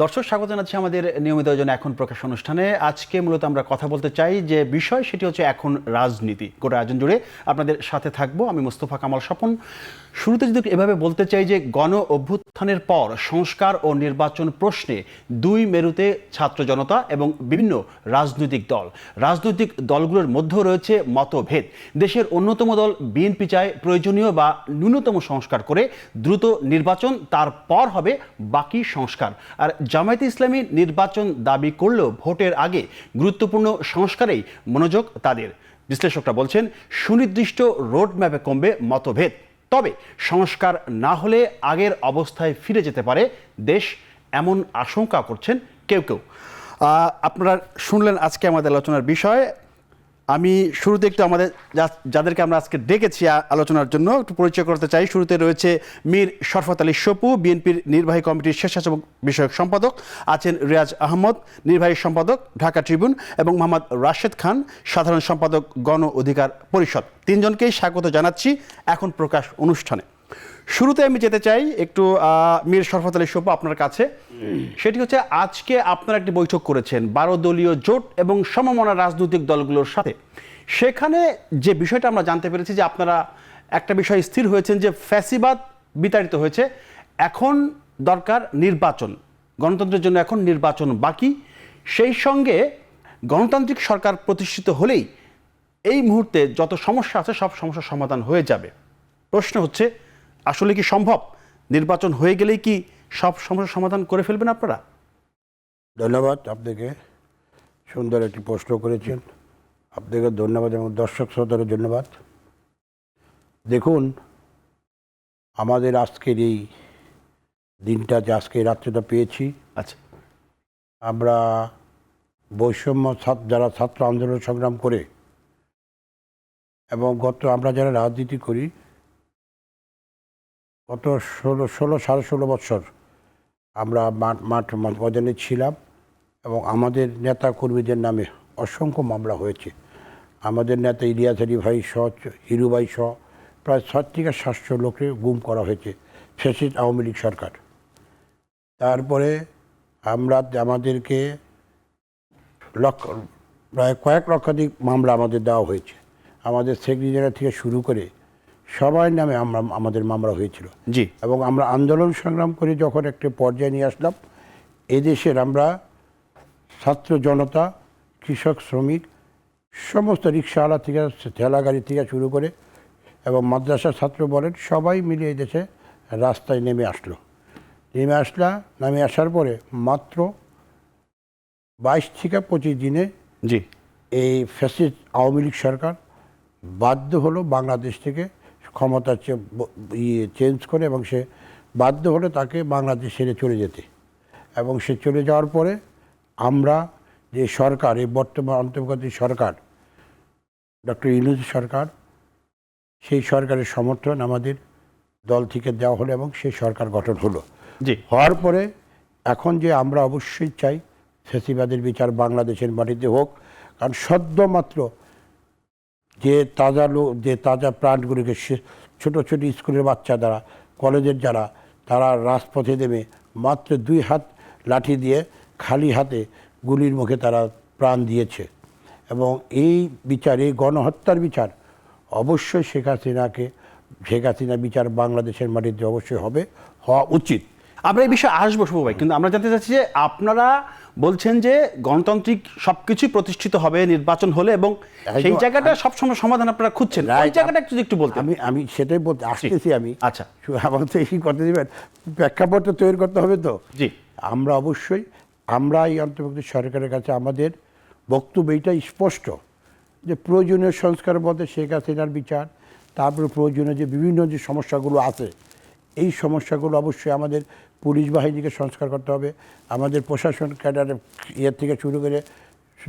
দর্শক, স্বাগত জানাচ্ছি আমাদের নিয়মিত আয়োজন এখন প্রকাশ অনুষ্ঠানে। আজকে মূলত আমরা কথা বলতে চাই যে বিষয়, সেটি হচ্ছে এখন রাজনীতি। গোটা আয়োজন জুড়ে আপনাদের সাথে থাকবো আমি মোস্তফা কামাল স্বপন। শুরুতে যদি এভাবে বলতে চাই যে গণ অভ্যুত্থানের পর সংস্কার ও নির্বাচন প্রশ্নে দুই মেরুতে ছাত্র জনতা এবং বিভিন্ন রাজনৈতিক দলগুলোর মধ্যেও রয়েছে মতভেদ। দেশের অন্যতম দল বিএনপি চায় প্রয়োজনীয় বা ন্যূনতম সংস্কার করে দ্রুত নির্বাচন, তারপর হবে বাকি সংস্কার। আর জামায়াতে ইসলামী নির্বাচন দাবি করলেও ভোটের আগে গুরুত্বপূর্ণ সংস্কারেই মনোযোগ তাদের। বিশ্লেষকরা বলছেন সুনির্দিষ্ট রোডম্যাপে কমবে মতভেদ, তবে সংস্কার না হলে আগের অবস্থায় ফিরে যেতে পারে দেশ, এমন আশঙ্কা করছেন কেউ কেউ। আপনারা শুনলেন আজকে আমাদের আলোচনার বিষয়। আমি শুরুতে একটু আমাদের যাদেরকে আমরা আজকে ডেকেছি আলোচনার জন্য একটু পরিচয় করতে চাই। শুরুতে রয়েছে মীর শরফত আলী সপু, বিএনপির নির্বাহী কমিটির স্বেচ্ছাসেবক বিষয়ক সম্পাদক। আছেন রিয়াজ আহমদ, নির্বাহী সম্পাদক ঢাকা ট্রিবিউন, এবং মোহাম্মদ রাশেদ খান, সাধারণ সম্পাদক গণ অধিকার পরিষদ। তিনজনকেই স্বাগত জানাচ্ছি এখন প্রকাশ অনুষ্ঠানে। শুরুতে আমি যেতে চাই একটু মীর শরফত আলী সপু আপনার কাছে। সেটি হচ্ছে, আজকে আপনারা একটি বৈঠক করেছেন 12 দলীয় জোট এবং সমমনা রাজনৈতিক দলগুলোর সাথে। সেখানে যে বিষয়টা আমরা জানতে পেরেছি যে আপনারা একটা বিষয় স্থির হয়েছেন যে ফ্যাসিবাদ বিতাড়িত হয়েছে, এখন দরকার নির্বাচন, গণতন্ত্রের জন্য এখন নির্বাচন বাকি। সেই সঙ্গে গণতান্ত্রিক সরকার প্রতিষ্ঠিত হলেই এই মুহূর্তে যত সমস্যা আছে সব সমস্যার সমাধান হয়ে যাবে। প্রশ্ন হচ্ছে, আসলে কি সম্ভব? নির্বাচন হয়ে গেলেই কি সব সমস্যার সমাধান করে ফেলবেন আপনারা? ধন্যবাদ, আপনাকে সুন্দর একটি প্রশ্ন করেছেন। আপনাকে ধন্যবাদ এবং দর্শক শ্রোতাদের ধন্যবাদ। দেখুন, আমাদের আজকের এই দিনটা, যে আজকে রাত্রিটা পেয়েছি, আচ্ছা, আমরা বৈষম্য যারা ছাত্র আন্দোলন সংগ্রাম করে এবং আমরা যারা রাজনীতি করি গত 16 বছর আমরা মাঠ ময়দানে ছিলাম এবং আমাদের নেতা কর্মীদের নামে অসংখ্য মামলা হয়েছে। আমাদের নেতা ইলিয়াস আলী ভাই সহ, হিরু ভাই সহ প্রায় 6 থেকে 700 লোককে গুম করা হয়েছে ফ্যাসিস্ট আওয়ামী লীগ সরকার। তারপরে আমাদেরকে প্রায় কয়েক লক্ষাধিক মামলা আমাদের দেওয়া হয়েছে। আমাদের সেক্রেটারি থেকে শুরু করে সবার নামে আমাদের মামলা হয়েছিল। জি। এবং আমরা আন্দোলন সংগ্রাম করে যখন একটা পর্যায়ে নিয়ে আসলাম, এদেশের আমরা ছাত্র জনতা, কৃষক, শ্রমিক, সমস্ত রিক্সাওয়ালা থেকে ঠেলা গাড়ি থেকে শুরু করে এবং মাদ্রাসার ছাত্র বলেন, সবাই মিলে এই দেশে রাস্তায় নেমে আসার পরে মাত্র 22 থেকে 25 দিনে জি, এই ফ্যাসিস্ট আওয়ামী লীগ সরকার বাধ্য হলো বাংলাদেশ থেকে ক্ষমতা চেঞ্জ করে, এবং সে বাধ্য হলো তাকে বাংলাদেশ ছেড়ে চলে যেতে। এবং সে চলে যাওয়ার পরে আমরা যে সরকার, এই বর্তমান অন্তর্বর্তী সরকার, ডক্টর ইউনূস সরকার, সেই সরকারের সমর্থন আমাদের দল থেকে দেওয়া হলো এবং সেই সরকার গঠন হলো। জি। হওয়ার পরে এখন যে আমরা অবশ্যই চাই ফ্যাসিবাদের বিচার বাংলাদেশের মাটিতে হোক, কারণ সদ্য মাত্র যে তাজা প্রাণগুলিকে ছোট ছোট স্কুলের বাচ্চা দ্বারা, কলেজের যারা, তারা রাজপথে নেমে মাত্র 2 হাত লাঠি দিয়ে খালি হাতে গুলির মুখে তারা প্রাণ দিয়েছে। এবং এই বিচার, এই গণহত্যার বিচার অবশ্যই শেখ হাসিনা বিচার বাংলাদেশের মাটিতে অবশ্যই হওয়া উচিত। আমরা এই বিষয়ে আসবো শুভ ভাই, কিন্তু আমরা জানতে চাচ্ছি যে আপনারা বলছেন যে গণতান্ত্রিক সবকিছুই প্রতিষ্ঠিত হবে নির্বাচন হলে, এবং সেই জায়গাটা সবসময় সমাধান আপনারা খুঁজছেন, ওই জায়গাটা একটু বলতে। আমি সেটাই বলতে আসতেছি। আচ্ছা, আমাকে তো এই কথা দিবেন, প্রেক্ষাপটটা তৈরি করতে হবে তো। জি। আমরা এই অন্তর্বর্তী সরকারের কাছে আমাদের বক্তব্য এইটাই স্পষ্ট যে প্রয়োজনীয় সংস্কারের মধ্যে শেখ হাসিনার বিচার, তারপরে প্রয়োজনীয় যে বিভিন্ন যে সমস্যাগুলো আছে, এই সমস্যাগুলো অবশ্যই আমাদের পুলিশ বাহিনীকে সংস্কার করতে হবে, আমাদের প্রশাসন ক্যাডারের থেকে শুরু করে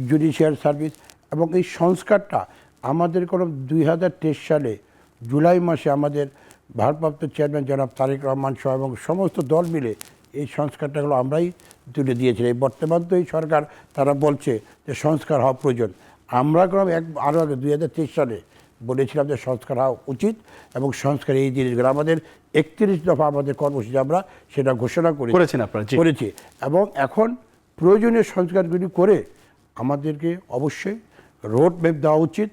জুডিশিয়াল সার্ভিস। এবং এই সংস্কারটা আমাদের কোনো 2023 সালে জুলাই মাসে আমাদের ভারপ্রাপ্ত চেয়ারম্যান জনাব তারেক রহমান সহ এবং সমস্ত দল মিলে এই সংস্কারটাগুলো আমরাই তুলে দিয়েছিলাম। এই বর্তমান তো এই সরকার, তারা বলছে যে সংস্কার হওয়া প্রয়োজন। আমরা আরও আগে 2023 সালে বলেছিলাম যে সংস্কার হওয়া উচিত এবং সংস্কার এই জিনিসগুলো আমাদের 31 দফা আমাদের কর্মসূচি আমরা সেটা ঘোষণা করেছেন আপনারা, জি। করেছি এবং এখন প্রয়োজনীয় সংস্কারগুলি করে আমাদেরকে অবশ্যই রোড ম্যাপ দেওয়া উচিত।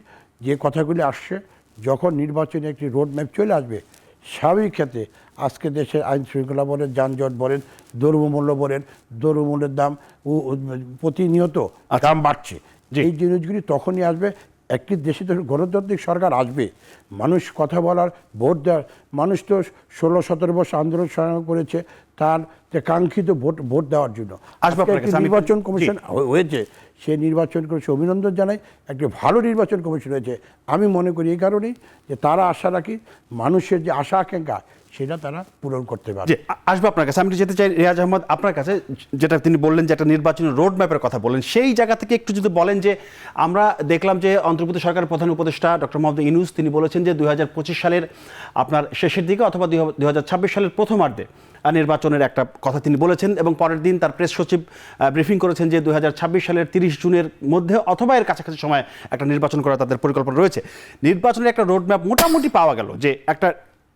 যে কথাগুলি আসছে যখন নির্বাচনে একটি রোড ম্যাপ চলে আসবে স্বাভাবিক ক্ষেত্রে আজকে দেশের আইন শৃঙ্খলা বলেন, যানজট বলেন, দ্রব্যমূল্য বলেন, দ্রব্যমূল্যের দাম প্রতিনিয়ত দাম বাড়ছে, এই জিনিসগুলি তখনই আসবে। একটি দেশে তো গণতান্ত্রিক সরকার আসবে, মানুষ কথা বলার, ভোট দেওয়ার, মানুষ তো 16-17 বছর আন্দোলন সংগ্রাম করেছে তার যে কাঙ্ক্ষিত ভোট দেওয়ার জন্য। নির্বাচন কমিশন হয়েছে, সেই নির্বাচন কমিশন অভিনন্দন জানাই, একটি ভালো নির্বাচন কমিশন হয়েছে। আমি মনে করি এই কারণেই যে তারা আশা রাখি মানুষের যে আশা আকাঙ্ক্ষা সেটা তারা পূরণ করতে পারে। আসবো আপনার কাছে, আমি যেতে চাই রিয়াজ আহমদ আপনার কাছে, যেটা তিনি বললেন যে একটা নির্বাচনী রোড ম্যাপের কথা বলেন, সেই জায়গা থেকে একটু যদি বলেন যে আমরা দেখলাম যে অন্তর্বর্তী সরকারের প্রধান উপদেষ্টা ডক্টর মোহাম্মদ ইউনূস তিনি বলেছেন যে 2025 সালের আপনার শেষের দিকে অথবা 2026 সালের প্রথমার্ধে নির্বাচনের একটা কথা তিনি বলেছেন এবং পরের দিন তার প্রেস সচিব ব্রিফিং করেছেন যে 2026 সালের 30 জুনের মধ্যে অথবা এর কাছাকাছি সময় একটা নির্বাচন করা তাদের পরিকল্পনা রয়েছে। নির্বাচনের একটা রোড ম্যাপ মোটামুটি পাওয়া গেল যে একটা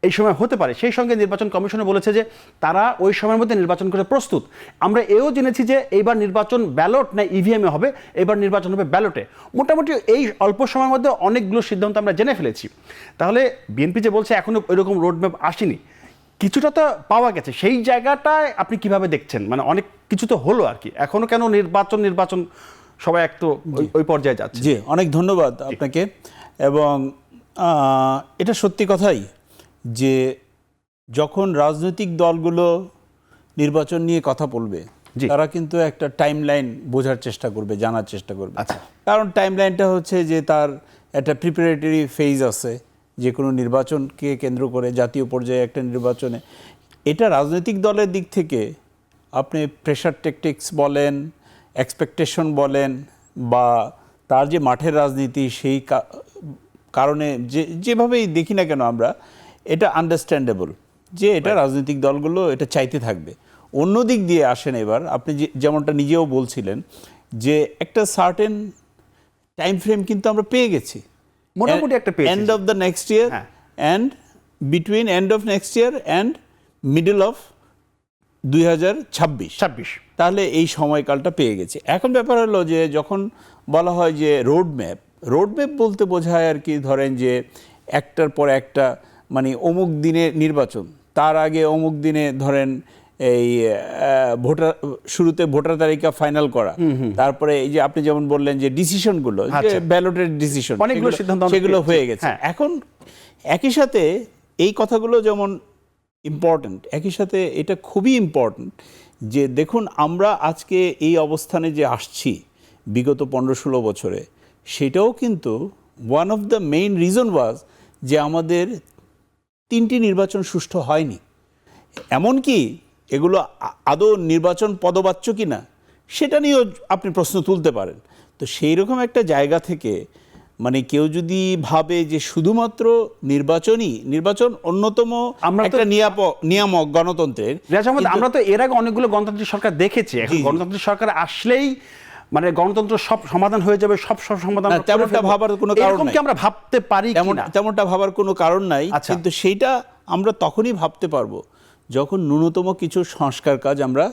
এই সময় হতে পারে। সেই সঙ্গে নির্বাচন কমিশনে বলেছে যে তারা ওই সময়ের মধ্যে নির্বাচন করে প্রস্তুত। আমরা এও জেনেছি যে এইবার নির্বাচন ব্যালট না ইভিএমে হবে, এবার নির্বাচন হবে ব্যালটে। মোটামুটি এই অল্প সময়ের মধ্যে অনেকগুলো সিদ্ধান্ত আমরা জেনে ফেলেছি। তাহলে বিএনপি যে বলছে এখনো ওইরকম রোডম্যাপ আসেনি, কিছুটা তো পাওয়া গেছে, সেই জায়গাটায় আপনি কিভাবে দেখছেন? মানে অনেক কিছু তো হলো আর কি, এখনো কেন নির্বাচন সবাই একটু ওই পর্যায়ে যাচ্ছে? জি, অনেক ধন্যবাদ আপনাকে। এবং এটা সত্যি কথাই যে যখন রাজনৈতিক দলগুলো নির্বাচন নিয়ে কথা বলবে তারা কিন্তু একটা টাইমলাইন বোঝার চেষ্টা করবে, জানার চেষ্টা করবে। আচ্ছা, কারণ টাইমলাইনটা হচ্ছে যে তার একটা প্রিপারেটরি ফেজ আছে যে কোনো নির্বাচনকে কেন্দ্র করে, জাতীয় পর্যায়ে একটা নির্বাচনে। এটা রাজনৈতিক দলের দিক থেকে আপনি প্রেশার ট্যাকটিক্স বলেন, এক্সপেকটেশন বলেন, বা তার যে মাঠের রাজনীতি সেই কারণে যেভাবেই দেখি না কেন আমরা, এটা আন্ডারস্ট্যান্ডেবল যে এটা রাজনৈতিক দলগুলো এটা চাইতে থাকবে। অন্য দিক দিয়ে আসেন এবার, আপনি যেমনটা নিজেও বলছিলেন যে একটা সার্টেন টাইম ফ্রেম কিন্তু আমরা পেয়ে গেছি, মোটামুটি একটা পেয়েছি, end of the next year and between end of next year and middle of 2026। তাহলে এই সময়কালটা পেয়ে গেছে। এখন ব্যাপার হলো যে যখন বলা হয় যে রোড ম্যাপ বলতে বোঝায় আর কি, ধরেন যে একটার পর একটা, মানে অমুক দিনে নির্বাচন, তার আগে অমুক দিনে ধরেন এই শুরুতে ভোটার তালিকা ফাইনাল করা, তারপরে এই যে আপনি যেমন বললেন যে ডিসিশনগুলো, ব্যালটের ডিসিশন, সেগুলো হয়ে গেছে। এখন একই সাথে এই কথাগুলো যেমন ইম্পর্ট্যান্ট, একই সাথে এটা খুবই ইম্পর্ট্যান্ট যে দেখুন আমরা আজকে এই অবস্থানে যে আসছি বিগত 15-16 বছরে, সেটাও কিন্তু one of the main reason was যে আমাদের 3টি নির্বাচন সুষ্ঠু হয়নি। এমনকি এগুলো আদৌ নির্বাচন পদবাচ্য কি না সেটা নিয়েও আপনি প্রশ্ন তুলতে পারেন। তো সেই রকম একটা জায়গা থেকে মানে কেউ যদি ভাবে যে শুধুমাত্র নির্বাচন অন্যতম একটা নিয়ামক গণতন্ত্রের, আমরা তো এর আগে অনেকগুলো গণতান্ত্রিক সরকার দেখেছি। এখন গণতান্ত্রিক সরকার আসলেই মানে গণতন্ত্র সব সমাধান হয়ে যাবে, সব সমাধান, তেমনটা ভাবার কোনো কারণ নাই। আমরা ভাবতে পারি তেমনটা ভাবার কোনো কারণ নাই। কিন্তু সেইটা আমরা তখনই ভাবতে পারবো যখন ন্যূনতম কিছু সংস্কার কাজ আমরা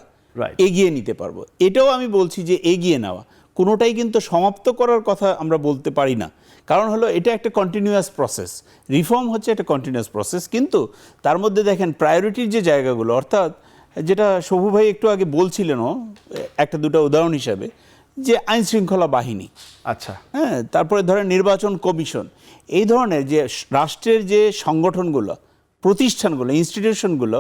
এগিয়ে নিতে পারবো। এটাও আমি বলছি যে এগিয়ে নেওয়া, কোনোটাই কিন্তু সমাপ্ত করার কথা আমরা বলতে পারি না। কারণ হলো এটা একটা কন্টিনিউয়াস প্রসেস, রিফর্ম হচ্ছে একটা কন্টিনিউয়াস প্রসেস। কিন্তু তার মধ্যে দেখেন প্রায়োরিটির যে জায়গাগুলো, অর্থাৎ যেটা শোভু ভাই একটু আগে বলছিলেনও একটা দুটো উদাহরণ হিসাবে, যে আইন শৃঙ্খলা বাহিনী, আচ্ছা হ্যাঁ, তারপরে ধরেন নির্বাচন কমিশন, এই ধরনের যে রাষ্ট্রের যে সংগঠনগুলো, প্রতিষ্ঠানগুলো, ইনস্টিটিউশনগুলো,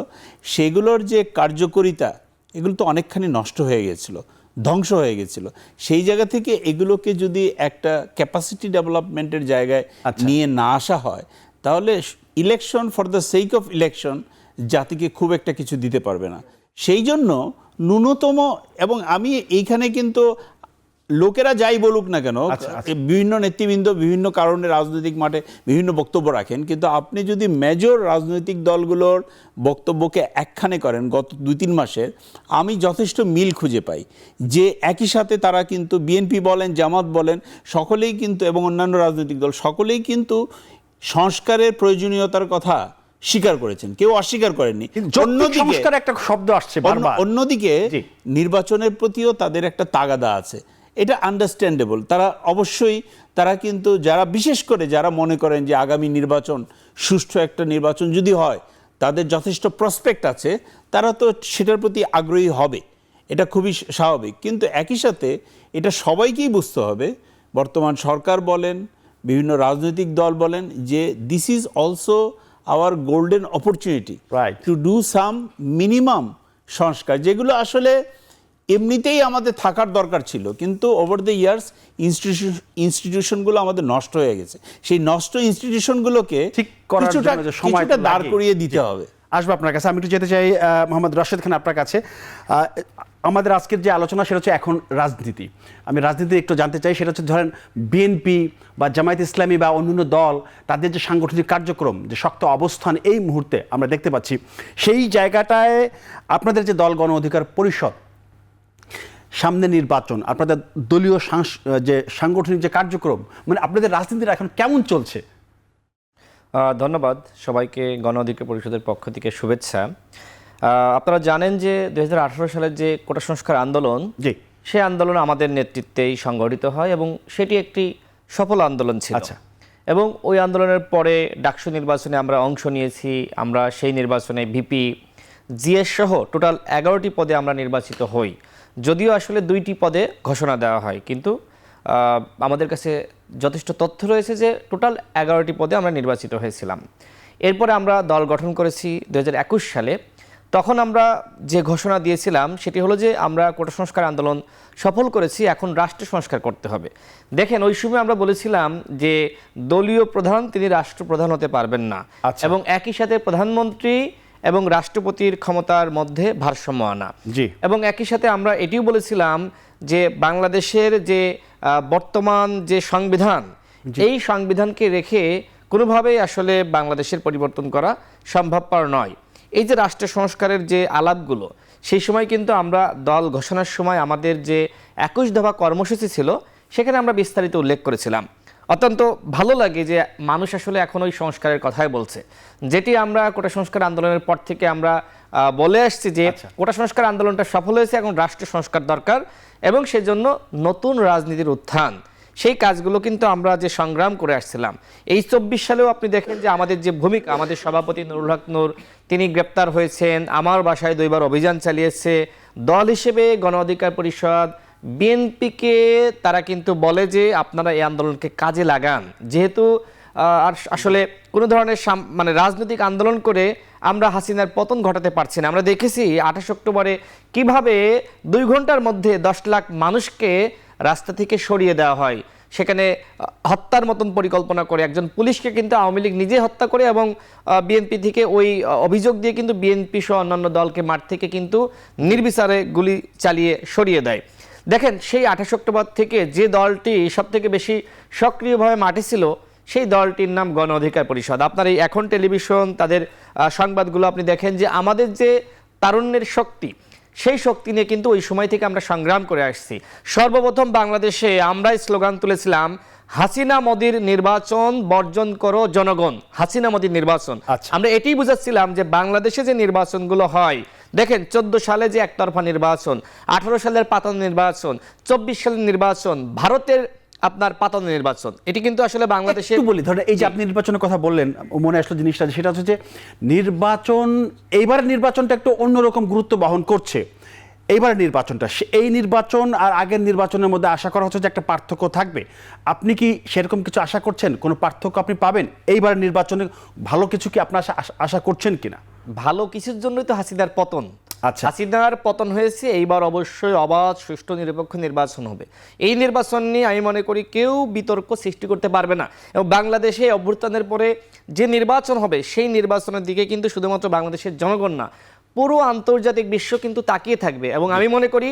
সেগুলোর যে কার্যকারিতা এগুলো তো অনেকখানি নষ্ট হয়ে গেছিলো, ধ্বংস হয়ে গেছিল। সেই জায়গা থেকে এগুলোকে যদি একটা ক্যাপাসিটি ডেভেলপমেন্টের জায়গায় নিয়ে না আসা হয়, তাহলে election for the sake of election জাতিকে খুব একটা কিছু দিতে পারবে না। সেই জন্য ন্যূনতম, এবং আমি এইখানে কিন্তু লোকেরা যাই বলুক না কেন, আচ্ছা, আচ্ছা। বিভিন্ন নেতৃবৃন্দ বিভিন্ন কারণে রাজনৈতিক মাঠে বিভিন্ন বক্তব্য রাখেন, কিন্তু আপনি যদি মেজর রাজনৈতিক দলগুলোর বক্তব্যকে একখানে করেন গত 2-3 মাসের, আমি যথেষ্ট মিল খুঁজে পাই যে একই সাথে তারা কিন্তু বিএনপি বলেন, জামাত বলেন, সকলেই কিন্তু এবং অন্যান্য রাজনৈতিক দল সকলেই কিন্তু সংস্কারের প্রয়োজনীয়তার কথা স্বীকার করেছেন, কেউ অস্বীকার করেননি। যৌক্তিক সংস্কার একটা শব্দ আসছে বারবার। অন্যদিকে জি। নির্বাচনের প্রতিও তাদের একটা তাগাদা আছে, এটা আন্ডারস্ট্যান্ডেবল। তারা অবশ্যই তারা কিন্তু যারা বিশেষ করে যারা মনে করেন যে আগামী নির্বাচন সুষ্ঠু একটা নির্বাচন যদি হয়, তাদের যথেষ্ট প্রসপেক্ট আছে, তারা তো সেটার প্রতি আগ্রহী হবে, এটা খুবই স্বাভাবিক। কিন্তু একই সাথে এটা সবাইকেই বুঝতে হবে, বর্তমান সরকার বলেন, বিভিন্ন রাজনৈতিক দল বলেন, যে this is also hour golden opportunity Right. To do some minimum সংস্কার, যেগুলো আসলে এমনিতেই আমাদের থাকার দরকার ছিল, কিন্তু ওভার দ্য ইয়ার্স ইনস্টিটিউশনগুলো আমাদের নষ্ট হয়ে গেছে। সেই নষ্ট ইনস্টিটিউশনগুলোকে ঠিক করার জন্য যে সময় কিছুটা দাঁড় লাগে। করিয়ে দিতে হবে। আসবো আপনার কাছে। আমি একটু যেতে চাই মোহাম্মদ রাশেদ খান আপনার কাছে। আমাদের আজকের যে আলোচনা সেটা হচ্ছে এখন রাজনীতি। আমি রাজনীতি একটু জানতে চাই, সেটা হচ্ছে ধরেন বিএনপি বা জামায়াত ইসলামী বা অন্যান্য দল, তাদের যে সাংগঠনিক কার্যক্রম, যে শক্ত অবস্থান এই মুহূর্তে আমরা দেখতে পাচ্ছি, সেই জায়গাটায় আপনাদের যে দল গণ অধিকার পরিষদ, সামনে নির্বাচন, আপনাদের দলীয় যে সাংগঠনিক যে কার্যক্রম, মানে আপনাদের রাজনীতিটা এখন কেমন চলছে? ধন্যবাদ সবাইকে, গণ অধিকার পরিষদের পক্ষ থেকে শুভেচ্ছা। আপনারা জানেন যে 2018 সালের যে কোটা সংস্কার আন্দোলন, জি, সেই আন্দোলন আমাদের নেতৃত্বেই সংগঠিত হয় এবং সেটি একটি সফল আন্দোলন ছিল। আচ্ছা। এবং ওই আন্দোলনের পরে ডাকসু নির্বাচনে আমরা অংশ নিয়েছি। আমরা সেই নির্বাচনে ভিপি, জিএস সহ টোটাল 11টি পদে আমরা নির্বাচিত হই। যদিও আসলে 2টি পদে ঘোষণা দেওয়া হয়, কিন্তু আমাদের কাছে যথেষ্ট তথ্য রয়েছে যে টোটাল 11টি পদে আমরা নির্বাচিত হয়েছিলাম। এরপরে আমরা দল গঠন করেছি 2021 সালে। তখন আমরা যে ঘোষণা দিয়েছিলাম সেটি হলো যে আমরা কোটা সংস্কার আন্দোলন সফল করেছি, এখন রাষ্ট্র সংস্কার করতে হবে। দেখেন, ওই সময় আমরা বলেছিলাম যে দলীয় প্রধান তিনি রাষ্ট্রপ্রধান হতে পারবেন না, আচ্ছা। এবং একই সাথে প্রধানমন্ত্রী এবং রাষ্ট্রপতির ক্ষমতার মধ্যে ভারসাম্য আনা। জি। এবং একই সাথে আমরা এটিও বলেছিলাম যে বাংলাদেশের যে বর্তমান যে সংবিধান, এই সংবিধানকে রেখে কোনোভাবেই আসলে বাংলাদেশের পরিবর্তন করা সম্ভবপর নয়। এই যে রাষ্ট্র সংস্কারের যে আলাপগুলো, সেই সময় কিন্তু আমরা দল ঘোষণার সময় আমাদের যে 21 দফা কর্মসূচি ছিল সেখানে আমরা বিস্তারিত উল্লেখ করেছিলাম। অত্যন্ত ভালো লাগে যে মানুষ আসলে এখন ওই সংস্কারের কথাই বলছে, যেটি আমরা কোটা সংস্কার আন্দোলনের পর থেকে আমরা বলে আসছি যে কোটা সংস্কার আন্দোলনটা সফল হয়েছে, এখন রাষ্ট্র সংস্কার দরকার এবং সেজন্য নতুন রাজনীতির উত্থান। সেই কাজগুলো কিন্তু আমরা যে সংগ্রাম করে আসছিলাম, এই 24 সালেও আপনি দেখেন যে আমাদের যে ভূমিকা, আমাদের সভাপতি নুরুল হক নূর তিনি গ্রেপ্তার হয়েছেন, আমার বাসায় 2বার অভিযান চালিয়েছে। দল হিসেবে গণ অধিকার পরিষদ বিএনপিকে তারা কিন্তু বলে যে আপনারা এই আন্দোলনকে কাজে লাগান, যেহেতু আর আসলে কোনো ধরনের মানে রাজনৈতিক আন্দোলন করে আমরা হাসিনার পতন ঘটাতে পারছি না। আমরা দেখেছি 28 অক্টোবরে কিভাবে 2 ঘন্টার মধ্যে 10 লাখ মানুষকে রাস্তা থেকে সরিয়ে দেওয়া হয়, সেখানে হত্যার মতন পরিকল্পনা করে একজন পুলিশকে কিন্তু আওয়ামী লীগ নিজে হত্যা করে, এবং বিএনপি থেকে ওই অভিযোগ দিয়ে কিন্তু বিএনপি সহ অন্যান্য দলকে মাঠ থেকে কিন্তু নির্বিচারে গুলি চালিয়ে সরিয়ে দেয়। দেখেন, সেই 28 অক্টোবর থেকে যে দলটি সব থেকে বেশি সক্রিয়ভাবে মাঠে ছিল, সেই দলটির নাম গণ অধিকার পরিষদ। আপনার এই এখন টেলিভিশন তাদের সংবাদগুলো আপনি দেখেন যে আমাদের যে তারুণ্যের শক্তি, সেই শক্তি নিয়ে কিন্তু ওই সময় থেকে আমরা সংগ্রাম করে আসছি। সর্বপ্রথম বাংলাদেশে আমরাই স্লোগান তুলেছিলাম, হাসিনা মোদির নির্বাচন বর্জন করো জনগণ, হাসিনা মোদির নির্বাচন। আমরা এটাই বুঝাচ্ছিলাম যে বাংলাদেশে যে নির্বাচনগুলো হয়, দেখেন 14 সালে যে একতরফা নির্বাচন, 18 সালের পাতানো নির্বাচন, 24 সালের নির্বাচন, ভারতের আপনার পাতানো নির্বাচন, এটি কিন্তু আসলে বাংলাদেশে বলি ধরেন এই যে আপনি নির্বাচনের কথা বললেন, মনে আসলো জিনিসটা, সেটা হচ্ছে যে নির্বাচন, এইবারের নির্বাচনটা একটু অন্যরকম গুরুত্ব বহন করছে। এইবারের নির্বাচনটা, এই নির্বাচন আর আগের নির্বাচনের মধ্যে আশা করা হচ্ছে যে একটা পার্থক্য থাকবে। আপনি কি সেরকম কিছু আশা করছেন? কোনো পার্থক্য আপনি পাবেন এইবারের নির্বাচনে? ভালো কিছু কি আপনার আশা করছেন কিনা? ভালো কিছুর জন্যই তো হাসিনার পতন। আচ্ছা, হাসিনার পতন হয়েছে, এইবার অবশ্যই অবাধ সুষ্ঠু নিরপেক্ষ নির্বাচন হবে। এই নির্বাচন নিয়ে আমি মনে করি কেউ বিতর্ক সৃষ্টি করতে পারবে না, এবং বাংলাদেশে অভ্যুত্থানের পরে যে নির্বাচন হবে সেই নির্বাচনের দিকে কিন্তু শুধুমাত্র বাংলাদেশের জনগণ না, পুরো আন্তর্জাতিক বিশ্ব কিন্তু তাকিয়ে থাকবে। এবং আমি মনে করি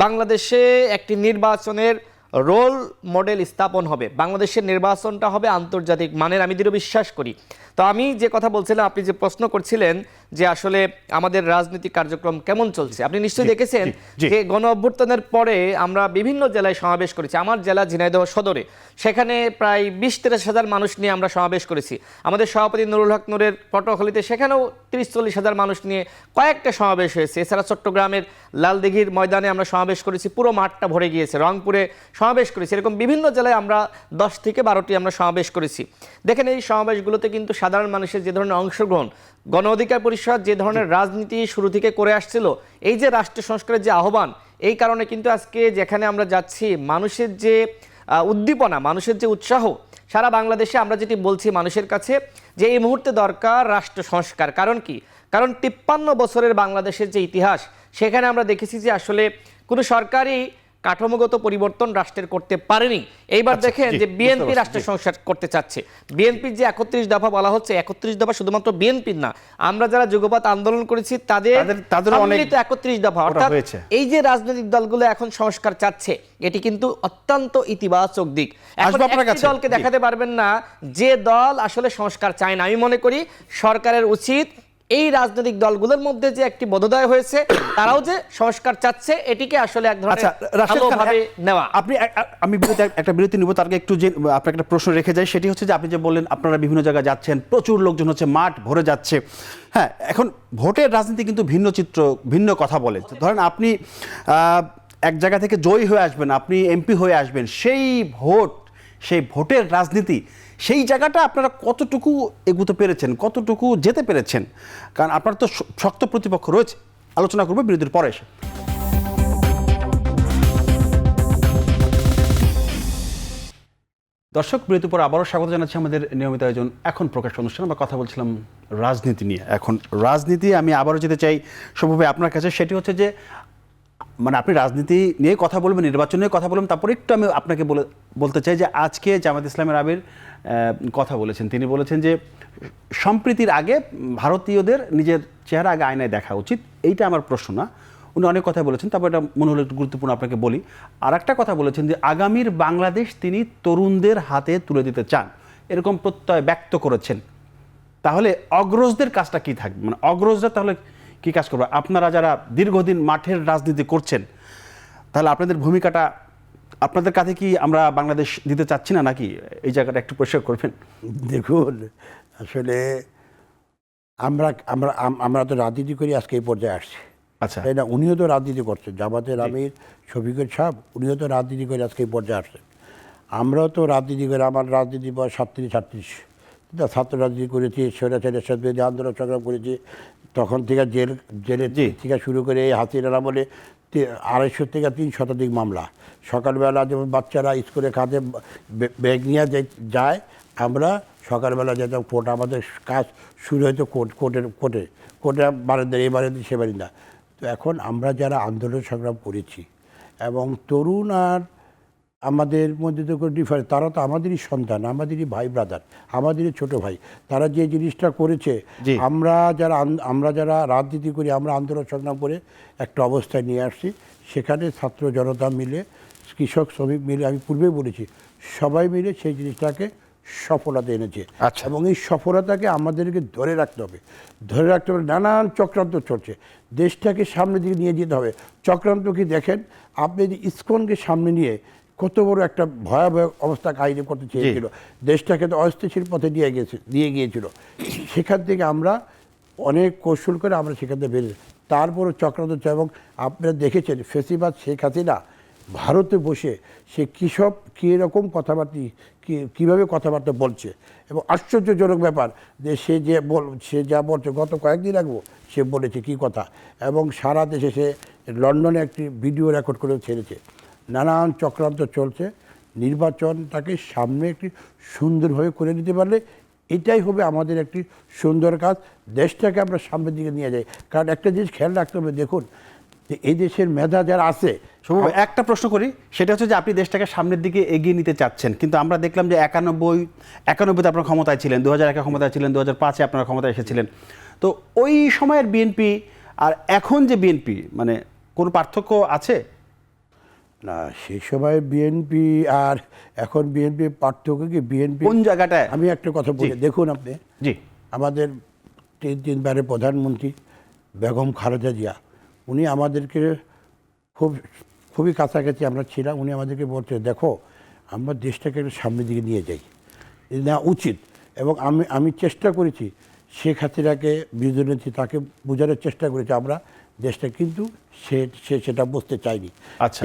বাংলাদেশে একটি নির্বাচনের রোল মডেল স্থাপন হবে, বাংলাদেশের নির্বাচনটা হবে আন্তর্জাতিক মানের, আমি দৃঢ় বিশ্বাস করি। তো আমি যে কথা বলছিলাম, আপনি যে প্রশ্ন করছিলেন যে আসলে আমাদের রাজনৈতিক কার্যক্রম কেমন চলছে, আপনি নিশ্চয়ই দেখেছেন যে গণ অভ্যুত্থানের পরে আমরা বিভিন্ন জেলায় সমাবেশ করেছি। আমার জেলা ঝিনাইদহ সদরে, সেখানে প্রায় 20-23 হাজার মানুষ নিয়ে আমরা সমাবেশ করেছি। আমাদের সভাপতি নুরুল হক নূরের পটুয়াখালীতে সেখানেও 30-40 হাজার মানুষ নিয়ে কয়েকটা সমাবেশ হয়েছে। এছাড়া চট্টগ্রামের লালদিঘির ময়দানে আমরা সমাবেশ করেছি, পুরো মাঠটা ভরে গিয়েছে। রংপুরে সমাবেশ করেছি। এরকম বিভিন্ন জেলায় আমরা 10 থেকে 12টি আমরা সমাবেশ করেছি। দেখেন, এই সমাবেশগুলোতে কিন্তু সাধারণ মানুষের যে ধরনের অংশগ্রহণ, গণ অধিকার পরিষদ যে ধরনের রাজনীতি শুরু থেকে করে আসছিল, এই যে রাষ্ট্র সংস্কারের যে আহ্বান, এই কারণে কিন্তু আজকে যেখানে আমরা যাচ্ছি, মানুষের যে উদ্দীপনা, মানুষের যে উৎসাহ, সারা বাংলাদেশে আমরা যেটি বলছি মানুষের কাছে যে এই মুহূর্তে দরকার রাষ্ট্র সংস্কার। কারণ কি? কারণ 53 বছরের বাংলাদেশের যে ইতিহাস, সেখানে আমরা দেখেছি যে আসলে কোনো সরকারি কাঠামোগত পরিবর্তন রাষ্ট্রের করতে পারেনি। এইবার দেখেন যে বিএনপি রাষ্ট্র সংস্কার করতে চাচ্ছে। বিএনপির যে 31 দফা বলা হচ্ছে, 31 দফা শুধুমাত্র বিএনপির না, আমরা যারা যুগপৎ আন্দোলন করেছি তাদের সম্মিলিত 31 দফা। অর্থাৎ এই যে রাজনৈতিক দলগুলো এখন সংস্কার চাচ্ছে, এটি কিন্তু অত্যন্ত ইতিবাচক দিক। এখন একটি দলকে দেখাতে পারবেন না যে দল আসলে সংস্কার চায় না। আমি মনে করি সরকারের উচিত এই রাজনৈতিক দলগুলোর মধ্যে যে একটি বোধোদয় হয়েছে, তারাও যে সংস্কার চাচ্ছে, এটিকে আসলে এক ধরনের ভালোভাবে নেওয়া। আমি একটা বিরতি নিব, তার আগে একটু যে আপনাকে একটা প্রশ্ন রেখে যাই, সেটি হচ্ছে যে আপনি যে বললেন আপনারা বিভিন্ন জায়গায় যাচ্ছেন, প্রচুর লোকজন হচ্ছে, মাঠ ভরে যাচ্ছে। হ্যাঁ, এখন ভোটের রাজনীতি কিন্তু ভিন্ন চিত্র, ভিন্ন কথা বলে। ধরেন আপনি এক জায়গা থেকে জয়ী হয়ে আসবেন, আপনি এমপি হয়ে আসবেন, সেই ভোটের রাজনীতি, সেই জায়গাটা আপনারা কতটুকু এগুতে পেরেছেন, কতটুকু যেতে পেরেছেন? কারণ আপনার তো শক্ত প্রতিপক্ষ রয়েছে। আলোচনা করবো বিরতির পরে এসে। দর্শক, বিরতির পর আবারও স্বাগত জানাচ্ছি আমাদের নিয়মিত আয়োজন এখন প্রকাশ অনুষ্ঠান। আমরা কথা বলছিলাম রাজনীতি নিয়ে। এখন রাজনীতি আমি আবারও যেতে চাই সবভাবে আপনার কাছে, সেটি হচ্ছে যে মানে আপনি রাজনীতি নিয়ে কথা বলবেন, নির্বাচন নিয়ে কথা বলবেন, তারপরে একটু আমি আপনাকে বলতে চাই যে আজকে জামায়াত ইসলামের আমির কথা বলেছেন। তিনি বলেছেন যে সম্প্রীতির আগে ভারতীয়দের নিজের চেহারা আগে আয়নায় দেখা উচিত। এইটা আমার প্রশ্ন না, উনি অনেক কথা বলেছেন, তারপর এটা মনে হলো একটু গুরুত্বপূর্ণ আপনাকে বলি। আর একটা কথা বলেছেন যে আগামীর বাংলাদেশ তিনি তরুণদের হাতে তুলে দিতে চান, এরকম প্রত্যয় ব্যক্ত করেছেন। তাহলে অগ্রজদের কাজটা কি থাকবে, মানে অগ্রজরা তাহলে কি কাজ করবে? আপনারা যারা দীর্ঘদিন মাঠের রাজনীতি করছেন, তাহলে আপনাদের ভূমিকাটা, আপনাদের কাছে কি আমরা বাংলাদেশ দিতে চাচ্ছি না, নাকি এই জায়গাটা একটু পরিষ্কার করবেন? দেখুন, আসলে আমরা তো রাজনীতি করি, আজকে এই পর্যায়ে আসছি। আচ্ছা, তাই না? উনিও তো রাজনীতি করছেন, জামাতের আমির শফিকুল সাহেব, উনিও তো রাজনীতি করে আজকে এই পর্যায়ে আসছেন। আমরাও তো রাজনীতি করে, আমার রাজনীতি বয়স 37-38, ছাত্র রাজনীতি করেছি, স্বৈরাচারের সাথে আন্দোলন সংগ্রাম করেছি। তখন থেকে জেলের থেকে শুরু করে এই হাসিনার আমলে 250 থেকে 3 শতাধিক মামলা। সকালবেলা যেমন বাচ্চারা স্কুলে কাজে ব্যাগ নিয়ে যায়, আমরা সকালবেলা যেতাম কোর্ট, আমাদের কাজ শুরু হয়তো কোর্টে বারান্দা, এই বারান্দা সে বারিন্দা। তো এখন আমরা যারা আন্দোলন সংগ্রাম করেছি এবং তরুণ আর আমাদের মধ্যে তো কোনো ডিফারেন্স, তারা তো আমাদেরই সন্তান, আমাদেরই ভাই ব্রাদার, আমাদেরই ছোট ভাই। তারা যে জিনিসটা করেছে, আমরা যারা রাজনীতি করি, আমরা আন্দোলন সংগ্রাম করে একটা অবস্থায় নিয়ে আসছি। সেখানে ছাত্র জনতা মিলে, কৃষক শ্রমিক মিলে, আমি পূর্বেই বলেছি, সবাই মিলে সেই জিনিসটাকে সফলতা এনেছে। এবং এই সফলতাকে আমাদেরকে ধরে রাখতে হবে। নানান চক্রান্ত চলছে, দেশটাকে সামনের দিকে নিয়ে যেতে হবে। চক্রান্ত কি দেখেন, আপনি যদি ইসকনকে সামনে নিয়ে কত বড় একটা ভয়াবহ অবস্থা কাহিনী করতে চেয়েছিল, দেশটাকে তো অস্থিতিশীল পথে নিয়ে গিয়েছিল। সেখান থেকে আমরা অনেক কৌশল করে আমরা সেখান থেকে বেরিয়ে, তারপরও চক্রান্ত। এবং আপনারা দেখেছেন ফেসিবাদ শেখ হাসিনা ভারতে বসে সে কীরকম কীভাবে কথাবার্তা বলছে। এবং আশ্চর্যজনক ব্যাপার যে সে যা বলছে, গত কয়েকদিন আগেও সে বলেছে কী কথা, এবং সারা দেশে সে লন্ডনে একটি ভিডিও রেকর্ড করে ছেড়েছে। নানান চক্রান্ত চলছে। নির্বাচনটাকে সামনে একটি সুন্দরভাবে করে নিতে পারলে এটাই হবে আমাদের একটি সুন্দর কাজ। দেশটাকে আমরা সামনের দিকে নিয়ে যাই। কারণ একটা জিনিস খেয়াল রাখতে হবে, দেখুন যে এই দেশের মেধা যারা আছে। একটা প্রশ্ন করি, সেটা হচ্ছে যে আপনি দেশটাকে সামনের দিকে এগিয়ে নিতে চাচ্ছেন, কিন্তু আমরা দেখলাম যে 91-তে আপনার ক্ষমতায় ছিলেন, 2001 ক্ষমতায় ছিলেন, 2005-এ আপনার ক্ষমতায় এসেছিলেন। তো ওই সময়ের বিএনপি আর এখন যে বিএনপি, মানে কোনো পার্থক্য আছে? না, সেই সময় বিএনপি আর এখন বিএনপি পার্থক্য কি? বিএনপি কোন জায়গাটায়? আমি একটা কথা বলি, দেখুন আপনি, জি আমাদের তিনবারের প্রধানমন্ত্রী বেগম খালেদা জিয়া, উনি আমাদেরকে খুবই কাছাকাছি আমরা ছিলাম। উনি আমাদেরকে বলতে, দেখো আমরা দেশটাকে একটু সামনের দিকে নিয়ে যাই, এটা নেওয়া উচিত। এবং আমি চেষ্টা করেছি শেখ হাসিনাকে, বিরোধী নেত্রী তাকে বোঝানোর চেষ্টা করেছি আমরা দেশটা, কিন্তু সে সেটা বুঝতে চায়নি। আচ্ছা।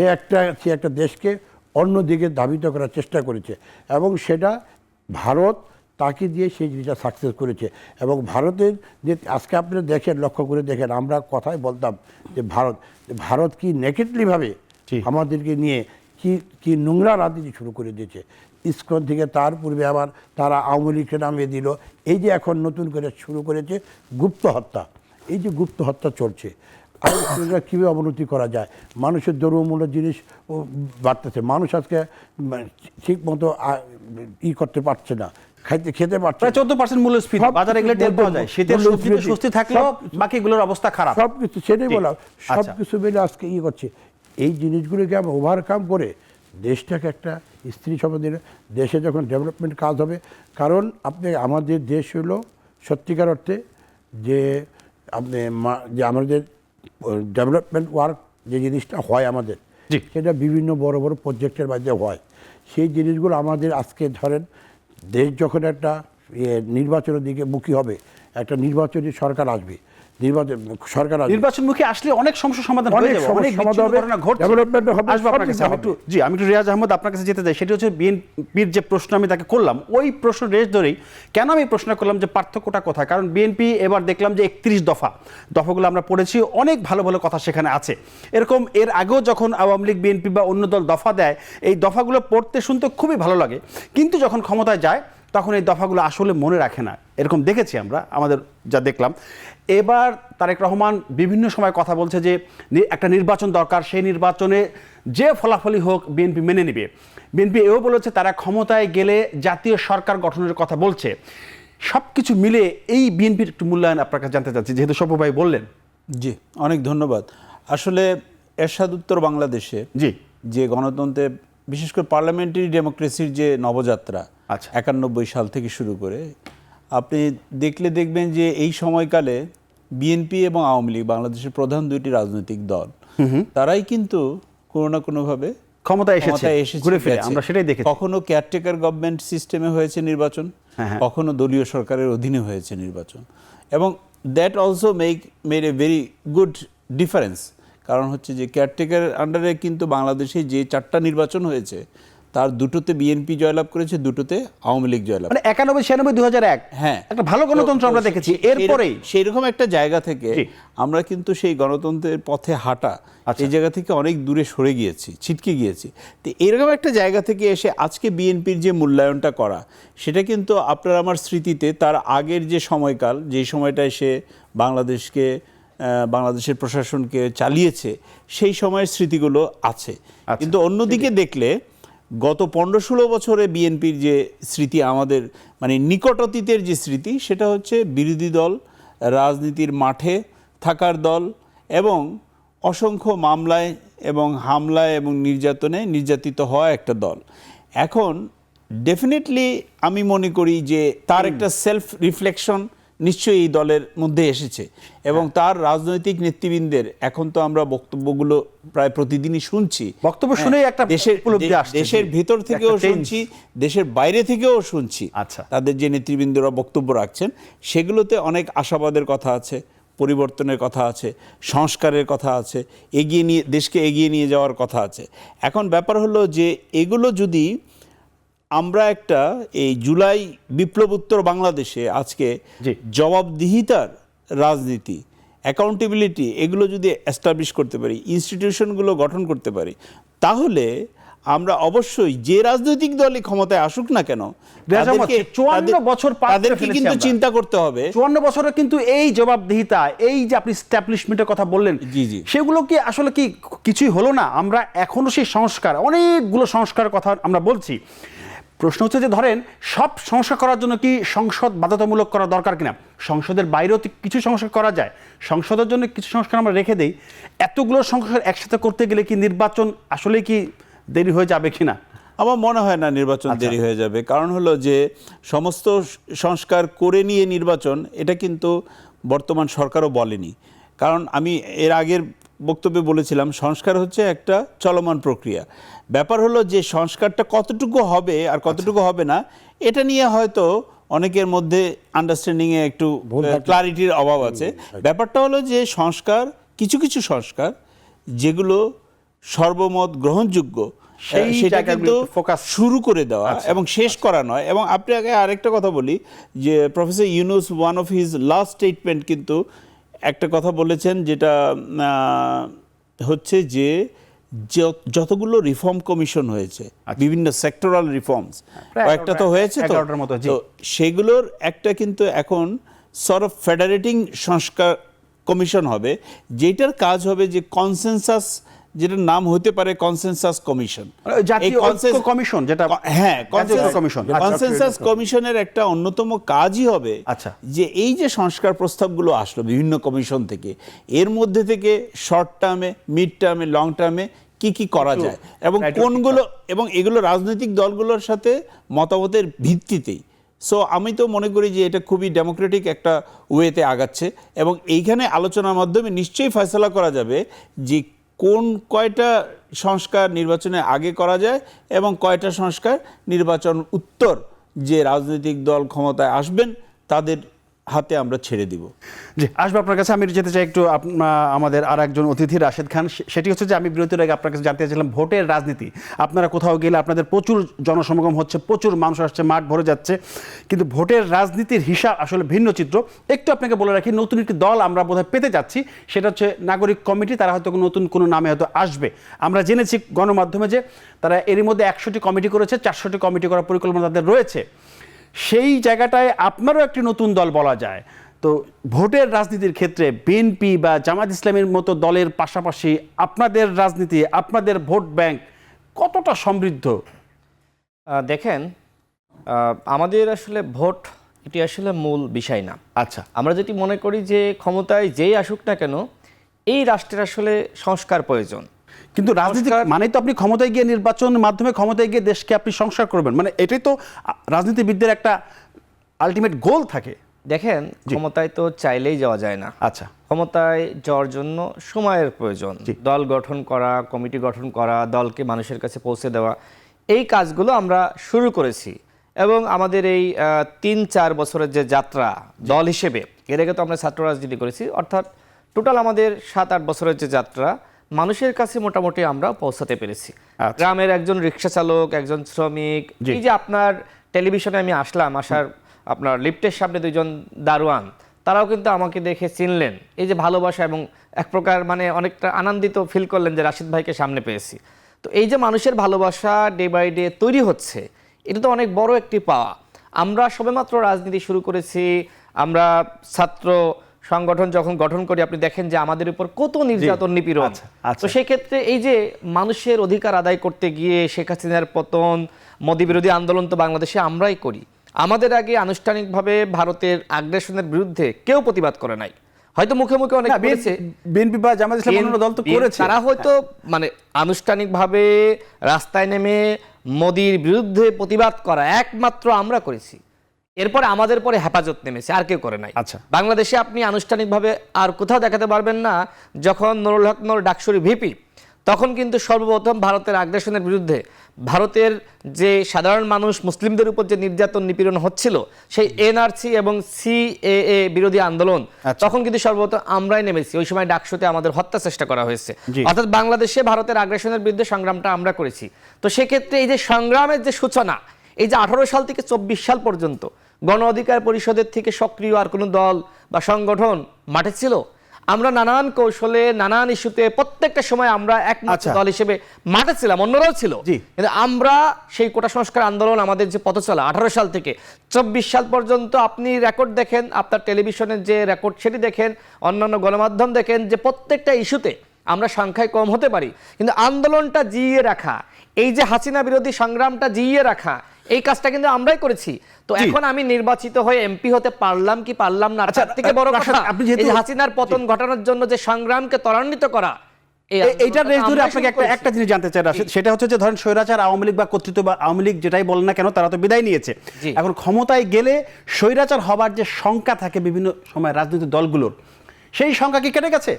সে একটা দেশকে অন্যদিকে ধাবিত করার চেষ্টা করেছে, এবং সেটা ভারত তাকে দিয়ে সেই জিনিসটা সাকসেস করেছে। এবং ভারতের যে আজকে আপনারা দেখেন, লক্ষ্য করে দেখেন, আমরা কথাই বলতাম যে ভারত কি নেকেটলিভাবে আমাদেরকে নিয়ে কি নোংরা রাজনীতি শুরু করে দিয়েছে। ইসকন থেকে তার পূর্বে আবার তারা আওয়ামী লীগকে নামিয়ে দিল। এই যে এখন নতুন করে শুরু করেছে গুপ্ত হত্যা, এই যে গুপ্ত হত্যা চলছে, আর কীভাবে অবনতি করা যায়, মানুষের দ্রব্যমূল্য জিনিস বাড়তেছে, মানুষ আজকে ঠিক মতো করতে পারছে না, খেতে পারছে প্রায় 14% মূল্যস্ফীতি বাজারে এগুলো টের পাওয়া যায়। শীতের সবজিতে স্বস্তি থাকলেও বাকিগুলোর অবস্থা খারাপ। সব কিছু সেটাই বলা, সব কিছু মিলে আজকে করছে। এই জিনিসগুলোকে আমরা ওভারকাম করে দেশটাকে একটা স্ত্রী সম্বন্ধে, দেশে যখন ডেভেলপমেন্ট কাজ হবে, কারণ আমাদের দেশ হলো সত্যিকার অর্থে যে যে আমাদের ডেভেলপমেন্ট ওয়ার্ক যে জিনিসটা হয় আমাদের, সেটা বিভিন্ন বড় বড় প্রজেক্টের মাধ্যমে হয়। সেই জিনিসগুলো আমাদের আজকে ধরেন দেশ যখন একটা নির্বাচনের দিকে মুখী হবে, একটা নির্বাচনী সরকার আসবে, নির্বাচনমুখী আসলে অনেক সমস্যা সমাধান হয়ে যাবে, অনেক ঘটনা ঘটছে, ডেভেলপমেন্ট হবে। আসবে আপনার কাছে। আমি একটু রিয়াজ আহমদ আপনার কাছে যেতে চাই, সেটা হচ্ছে বিএনপির যে প্রশ্ন আমি তাকে করলাম, ওই প্রশ্ন রেশ ধরেই কেন আমি প্রশ্ন করলাম যে পার্থক্যটা কোথায়। কারণ বিএনপি এবার দেখলাম যে 31 দফাগুলো আমরা পড়েছি, অনেক ভালো ভালো কথা সেখানে আছে। এরকম এর আগেও যখন আওয়ামী লীগ, বিএনপি বা অন্য দল দফা দেয়, এই দফাগুলো পড়তে শুনতে খুবই ভালো লাগে, কিন্তু যখন ক্ষমতায় যায় তখন এই দফাগুলো আসলে মনে রাখে না, এরকম দেখেছি আমরা, আমাদের যা দেখলাম। এবার তারেক রহমান বিভিন্ন সময় কথা বলছে যে একটা নির্বাচন দরকার, সেই নির্বাচনে যে ফলাফলই হোক বিএনপি মেনে নেবে। বিএনপি এও বলেছে তারা ক্ষমতায় গেলে জাতীয় সরকার গঠনের কথা বলছে। সব কিছু মিলে এই বিএনপির একটু মূল্যায়ন আপনার কাছে জানতে চাচ্ছি, যেহেতু সব্য ভাই বললেন। জি, অনেক ধন্যবাদ। আসলে এরশাদ উত্তর বাংলাদেশে যে গণতন্ত্রের, বিশেষ করে পার্লামেন্টারি ডেমোক্রেসির যে নবযাত্রা 91 সাল থেকে শুরু করে, আপনি দেখবেন যে এই সময়কালে বিএনপি এবং আওয়ামী লীগ বাংলাদেশের প্রধান দুইটি রাজনৈতিক দল, তারাই কিন্তু কোনো না কোনোভাবে ক্ষমতায় এসেছে। আমরা সেটাই দেখেছি। কখনো কেয়ারটেকার গভর্নমেন্ট সিস্টেমে হয়েছে নির্বাচন, কখনো দলীয় সরকারের অধীনে হয়েছে নির্বাচন, এবং that also made a very good difference. কারণ হচ্ছে যে কেয়ারটেকারের আন্ডারে কিন্তু বাংলাদেশে যে 4টা নির্বাচন হয়েছে, তার দুটোতে বিএনপি জয়লাভ করেছে, দুটোতে আওয়ামী লীগ জয়লাভ, মানে 91, 96, 2001 হ্যাঁ একটা ভালো গণতন্ত্র আমরা দেখেছি। এরপরেই সেইরকম একটা জায়গা থেকে আমরা কিন্তু সেই গণতন্ত্রের পথে হাঁটা, এই জায়গা থেকে অনেক দূরে সরে গিয়েছি, ছিটকে গিয়েছি। তো এরকম একটা জায়গা থেকে এসে আজকে বিএনপির যে মূল্যায়নটা করা, সেটা কিন্তু আপনার আমার স্মৃতিতে তার আগের যে সময়কাল, যেই সময়টায় সে বাংলাদেশের প্রশাসনকে চালিয়েছে, সেই সময়ের স্মৃতিগুলো আছে। কিন্তু অন্যদিকে দেখলে গত 15-16 বছরে বিএনপির যে স্মৃতি, আমাদের মানে নিকট অতীতের যে স্মৃতি, সেটা হচ্ছে বিরোধী দল, রাজনীতির মাঠে থাকার দল, এবং অসংখ্য মামলায় এবং হামলায় এবং নির্যাতনে নির্যাতিত হওয়া একটা দল। এখন ডেফিনেটলি আমি মনে করি যে তার একটা সেলফ রিফ্লেকশন নিশ্চয়ই এই দলের মধ্যে এসেছে, এবং তার রাজনৈতিক নেতৃবৃন্দের, এখন তো আমরা বক্তব্যগুলো প্রায় প্রতিদিনই শুনছি, বক্তব্য শুনে একটা দেশের ভিতর থেকেও শুনছি, দেশের বাইরে থেকেও শুনছি, তাদের যে নেতৃবৃন্দরা বক্তব্য রাখছেন, সেগুলোতে অনেক আশাবাদের কথা আছে, পরিবর্তনের কথা আছে, সংস্কারের কথা আছে, দেশকে এগিয়ে নিয়ে যাওয়ার কথা আছে। এখন ব্যাপার হলো যে এগুলো যদি আমরা একটা এই জুলাই বিপ্লবোত্তর বাংলাদেশে আজকে জবাবদিহিতার রাজনীতি, অ্যাকাউন্টেবিলিটি, এগুলো যদি এস্টাবলিশ করতে পারি, ইনস্টিটিউশনগুলো গঠন করতে পারি, তাহলে আমরা অবশ্যই যে রাজনৈতিক দলই ক্ষমতায় আসুক না কেন, 54 বছর তাদেরকে কিন্তু চিন্তা করতে হবে। 54 বছরে কিন্তু এই জবাবদিহিতা, এই যে আপনি এস্টাবলিশমেন্টের কথা বললেন, সেগুলো কি আসলে কি কিছুই হলো না? আমরা এখনো সেই সংস্কার, অনেকগুলো সংস্কারের কথা আমরা বলছি, প্রশ্ন হচ্ছে যে ধরেন সব সংস্কার করার জন্য কি সংসদ বাধ্যতামূলক করা দরকার কিনা? সংসদের বাইরেও তো কিছু সংস্কার করা যায়, সংসদের জন্য কিছু সংস্কার আমরা রেখে দেই। এতগুলো সংস্কার একসাথে করতে গেলে কি নির্বাচন আসলে কি দেরি হয়ে যাবে কিনা? আমার মনে হয় না নির্বাচন দেরি হয়ে যাবে। কারণ হলো যে সমস্ত সংস্কার করে নিয়ে নির্বাচন, এটা কিন্তু বর্তমান সরকারও বলেনি। কারণ আমি এর আগের বক্তব্যে বলেছিলাম সংস্কার হচ্ছে একটা চলমান প্রক্রিয়া। ব্যাপার হলো যে সংস্কারটা কতটুকু হবে আর কতটুকু হবে না, এটা নিয়ে হয়তো অনেকের মধ্যে আন্ডারস্ট্যান্ডিংয়ে একটু ক্লারিটির অভাব আছে। ব্যাপারটা হলো যে সংস্কার, কিছু কিছু সংস্কার যেগুলো সর্বমত গ্রহণযোগ্য, সেটা কিন্তু ফোকাস শুরু করে দেওয়া এবং শেষ করা নয়। এবং আপনি আগে আরেকটা কথা বলি যে professor Yunus one of his last statement কিন্তু একটা কথা বলেছেন, যেটা হচ্ছে যে যতগুলো রিফর্ম কমিশন হয়েছে, বিভিন্ন সেক্টরাল রিফর্মস কয়েকটা তো হয়েছে, তো সেগুলোর একটা কিন্তু এখন সর্ট অফ ফেডারেটিং সংস্কার কমিশন হবে, যেটার কাজ হবে যে কনসেনসাস, যেটার নাম হতে পারে কনসেনসাস কমিশন, জাতীয় ঐক্য কমিশন, যেটা হ্যাঁ কমিশন। কনসেনসাস কমিশনের একটা অন্যতম কাজই হবে যে এই যে সংস্কার প্রস্তাবগুলো আসলো বিভিন্ন কমিশন থেকে, এর মধ্যে থেকে শর্ট টার্মে, মিড টার্মে, লং টার্মে কি কি করা যায় এবং কোনগুলো, এবং এগুলো রাজনৈতিক দলগুলোর সাথে মতামতের ভিত্তিতেই। সো আমি তো মনে করি যে এটা খুবই ডেমোক্রেটিক একটা ওয়েতে আগাচ্ছে এবং এইখানে আলোচনার মাধ্যমে নিশ্চয়ই ফয়সালা করা যাবে যে কোন কয়টা সংস্কার নির্বাচনের আগে করা যায় এবং কয়টা সংস্কার নির্বাচন উত্তর যে রাজনৈতিক দল ক্ষমতায় আসবেন তাদের হাতে আমরা ছেড়ে দিব। জি, আসবো আপনার কাছে। আমি যেতে চাই একটু আমাদের আর একজন অতিথি রাশেদ খান। সেটি হচ্ছে যে আমি বিরতির আগে আপনার কাছে জানতে চাইছিলাম ভোটের রাজনীতি। আপনারা কোথাও গেলে আপনাদের প্রচুর জনসমাগম হচ্ছে, প্রচুর মানুষ আসছে, মাঠ ভরে যাচ্ছে, কিন্তু ভোটের রাজনীতির হিসাব আসলে ভিন্ন চিত্র। একটু আপনাকে বলে রাখি, নতুন একটি দল আমরা বোধহয় পেতে যাচ্ছি, সেটা হচ্ছে নাগরিক কমিটি। তারা হয়তো নতুন কোনো নামে হয়তো আসবে। আমরা জেনেছি গণমাধ্যমে যে তারা এরই মধ্যে 100টি কমিটি করেছে, 400টি কমিটি করার পরিকল্পনা তাদের রয়েছে। সেই জায়গাটায় আপনারও একটি নতুন দল বলা যায়। তো ভোটের রাজনীতির ক্ষেত্রে বিএনপি বা জামায়াত ইসলামের মতো দলের পাশাপাশি আপনাদের রাজনীতি, আপনাদের ভোট ব্যাংক কতটা সমৃদ্ধ? দেখেন, আমাদের আসলে ভোট এটি আসলে মূল বিষয় না। আচ্ছা, আমরা যেটি মনে করি যে ক্ষমতায় যেই আসুক না কেন, এই রাষ্ট্রের আসলে সংস্কার প্রয়োজন। কিন্তু রাজনীতি মানে তো আপনি ক্ষমতায় গিয়ে, নির্বাচনের মাধ্যমে ক্ষমতায় গিয়ে দেশকে আপনি সংস্কার করবেন, মানে এটাই তো রাজনীতিবিদদের একটা আলটিমেট গোল থাকে। দেখেন, ক্ষমতায় তো চাইলেই যাওয়া যায় না। আচ্ছা, ক্ষমতায় যাওয়ার জন্য সময়ের প্রয়োজন, দল গঠন করা, কমিটি গঠন করা, দলকে মানুষের কাছে পৌঁছে দেওয়া, এই কাজগুলো আমরা শুরু করেছি। এবং আমাদের এই 3-4 বছরের যে যাত্রা দল হিসেবে, এর আগে তো আমরা ছাত্র রাজনীতি করেছি, অর্থাৎ টোটাল আমাদের 7-8 বছরের যে যাত্রা, মানুষের কাছে মোটামুটি আমরা পৌঁছাতে পেরেছি। গ্রামের একজন রিক্সা চালক, একজন শ্রমিক, এই যে আপনার টেলিভিশনে আমি আসলাম, আসার আপনার লিফটের সামনে 2জন দারোয়ান, তারাও কিন্তু আমাকে দেখে চিনলেন। এই যে ভালোবাসা এবং এক প্রকার মানে অনেকটা আনন্দিত ফিল করলেন যে রাশিদ ভাইকে সামনে পেয়েছি। তো এই যে মানুষের ভালোবাসা ডে বাই ডে তৈরি হচ্ছে, এটা তো অনেক বড় একটি পাওয়া। আমরা সবেমাত্র রাজনীতি শুরু করেছি, আমরা ছাত্র সংগঠন যখন গঠন করি, আপনি দেখেন যে আমাদের উপর কত নির্যাতন, নিপীড়ন। তো সেই ক্ষেত্রে এই যে মানুষের অধিকার আদায় করতে গিয়ে শেখ হাসিনার পতন, মোদি বিরোধী আন্দোলন তো বাংলাদেশে আমরাই করি। আমাদের আগে আনুষ্ঠানিকভাবে ভারতের আগ্রাসনের বিরুদ্ধে কেউ প্রতিবাদ করে নাই, হয়তো মুখে মুখে অনেক করেছে। বিএনপি বা জামায়াত ইসলাম অন্য দল তো করেছে, তারা হয়তো মানে আনুষ্ঠানিকভাবে রাস্তায় নেমে মোদির বিরুদ্ধে প্রতিবাদ করা একমাত্র আমরা করেছি। এরপরে আমাদের পরে হেফাজত নেমেছে, আর কেউ করে নাই। আচ্ছা, বাংলাদেশে আপনি আনুষ্ঠানিকভাবে আর কোথাও দেখাতে পারবেন না। যখন নুরুল হক নূর ডাকসুরি ভিপি, তখন কিন্তু সর্বপ্রথম ভারতের আগ্রাসনের বিরুদ্ধে, ভারতের যে সাধারণ মানুষ মুসলিমদের উপর যে নির্যাতন নিপীড়ন হচ্ছিল, সেই এনআরসি এবং সিএএ বিরোধী আন্দোলন, তখন কিন্তু সর্বপ্রথম আমরাই নেমেছি। ওই সময় ডাকসুতে আমাদের হত্যা চেষ্টা করা হয়েছে। অর্থাৎ বাংলাদেশে ভারতের আগ্রাসনের বিরুদ্ধে সংগ্রামটা আমরা করেছি। তো সেক্ষেত্রে এই যে সংগ্রামের যে সূচনা, এই যে 18 সাল থেকে 24 সাল পর্যন্ত গণ অধিকার পরিষদের থেকে সক্রিয় আর কোনো দল বা সংগঠন মাঠে ছিল? আমরা নানান কৌশলে, নানান ইস্যুতে প্রত্যেকটা সময় আমরা একমাত্র দল হিসেবে মাঠে ছিলাম, অন্যরাও ছিল। কিন্তু আমরা সেই কোটা সংস্কার আন্দোলন, আমাদের যে পথ চলা 18 সাল থেকে 24 সাল পর্যন্ত, আপনি রেকর্ড দেখেন, আপনার টেলিভিশনের যে রেকর্ড সেটি দেখেন, অন্যান্য গণমাধ্যম দেখেন, যে প্রত্যেকটা ইস্যুতে আমরা সংখ্যায় কম হতে পারি, কিন্তু আন্দোলনটা জিইয়ে রাখা, এই যে হাসিনা বিরোধী সংগ্রামটা জিইয়ে রাখা, এই কাজটা কিন্তু আমরাই করেছি। তো এখন আমি নির্বাচিত হয়ে এমপি হতে পারলাম কি পারলাম না, আচ্ছা, তার থেকে বড় রাশেদ, কথা আপনি যেহেতু- এই যে হাসিনার পতন ঘটানোর জন্য যে সংগ্রামকে ত্বরান্বিত করা, এইটার রেস ধরে আপনাকে একটা জিনিস জানতে চাই রাশেদ, সেটা হচ্ছে যে ধরেন স্বৈরাচার আওয়ামী লীগ বা কর্তৃত্ব বা আওয়ামী লীগ যেটাই বলেন না কেন, তারা তো বিদায় নিয়েছে। জি। এখন ক্ষমতায় গেলে স্বৈরাচার হবার যে শঙ্কা থাকে বিভিন্ন সময় রাজনৈতিক দলগুলোর, সেই শঙ্কা কি কেটে গেছে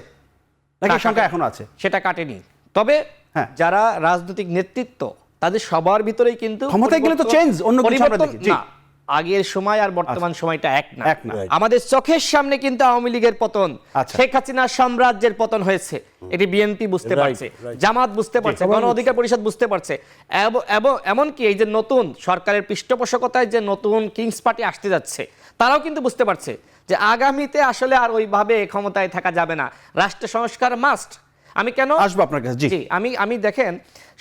নাকি শঙ্কা এখনো আছে? সেটা কাটেনি। তবে হ্যাঁ। যারা রাজনৈতিক নেতৃত্ব তাদের সবার ভিতরেই কিন্তু ক্ষমতায় গেলে তো change, অন্য কিছু আমরা দেখি। জি। না, আগের সময় আর বর্তমান সময়টা এক না। এক না। আমাদের চোখের সামনে কিন্তু আওয়ামী লীগের পতন, আচ্ছা। শেখ হাসিনার সাম্রাজ্যের পতন হয়েছে, এটি বিএনপি বুঝতে Right, পারছে, right. জামাত বুঝতে পারছে, গণ অধিকার পরিষদ বুঝতে পারছে, এবং এমনকি এই যে নতুন সরকারের পৃষ্ঠপোষকতায় যে নতুন কিংস পার্টি আসতে যাচ্ছে, তারাও কিন্তু বুঝতে পারছে যে আগামীতে আসলে আর ওইভাবে ক্ষমতায় থাকা যাবে না, রাষ্ট্র সংস্কার মাস্ট। আমি কেন আসবো আপনার কাছে। জি। জি, আমি দেখেন,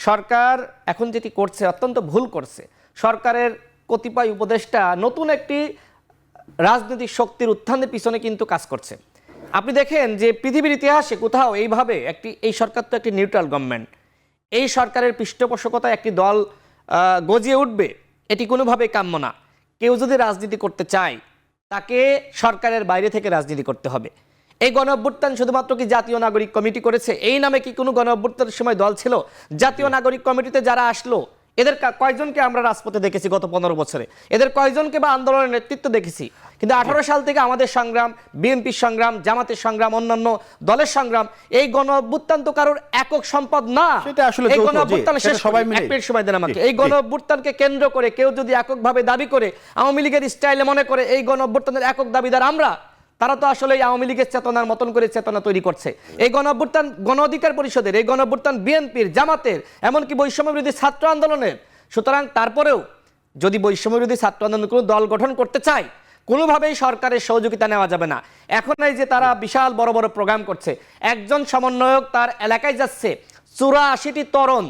সরকার এখন যেটি করছে অত্যন্ত ভুল করছে। সরকারের কতিপয় উপদেষ্টা নতুন একটি রাজনৈতিক শক্তির উত্থানের পিছনে কিন্তু কাজ করছে। আপনি দেখেন যে পৃথিবীর ইতিহাসে কোথাও এইভাবে এই সরকার তো একটি নিউট্রাল গভর্নমেন্ট, এই সরকারের পৃষ্ঠপোষকতায় একটি দল গজিয়ে উঠবে, এটি কোনোভাবেই কাম্য না। কেউ যদি রাজনীতি করতে চায় তাকে সরকারের বাইরে থেকে রাজনীতি করতে হবে। এই গণ অভ্যুত্থান শুধুমাত্র কি জাতীয় নাগরিক কমিটি করেছে? এই নামে কি কোনো গণ অভ্যুত্থানের সময় দল ছিল? জাতীয় নাগরিক কমিটিতে যারা আসলো এদের কয়জনকে আমরা রাজপথে দেখেছি গত 15 বছরে? এদের কয়জনকে বা আন্দোলনের নেতৃত্ব দেখেছি? কিন্তু 18 সাল থেকে আমাদের সংগ্রাম, বিএনপির সংগ্রাম, জামাতের সংগ্রাম, অন্যান্য দলের সংগ্রাম, এই গণ অভ্যুত্থান তো কারোর একক সম্পদ না। সেটা আসলে এই যৌথ, গণ জি, অভ্যুত্থান সেটা শেষ সবাই সবাই মিলে। এক মিনিট সময় দেন আমাকে। জি, এই গণ জি। অভ্যুত্থানকে কেন্দ্র করে কেউ যদি এককভাবে দাবি করে, আওয়ামী লীগের স্টাইলে মনে করে এই গণ অভ্যুত্থানের একক দাবিদার আমরা, তারা তো আসলে এই আওয়ামী লীগের চেতনার মতন করে চেতনা তৈরি করছে। এই গণ অভ্যুত্থান গণ অধিকার পরিষদের, এই গণ অভ্যুত্থান বিএনপির, জামাতের, এমনকি বৈষম্য বিরোধী ছাত্র আন্দোলনের। সুতরাং তারপরেও যদি বৈষম্য বিরোধী ছাত্র আন্দোলন কোনো দল গঠন করতে চায়, কোনোভাবেই সরকারের সহযোগিতা নেওয়া যাবে না। এখন এই যে তারা বিশাল বড় বড় প্রোগ্রাম করছে, একজন সমন্বয়ক তার এলাকায় যাচ্ছে 84টি তরুণ,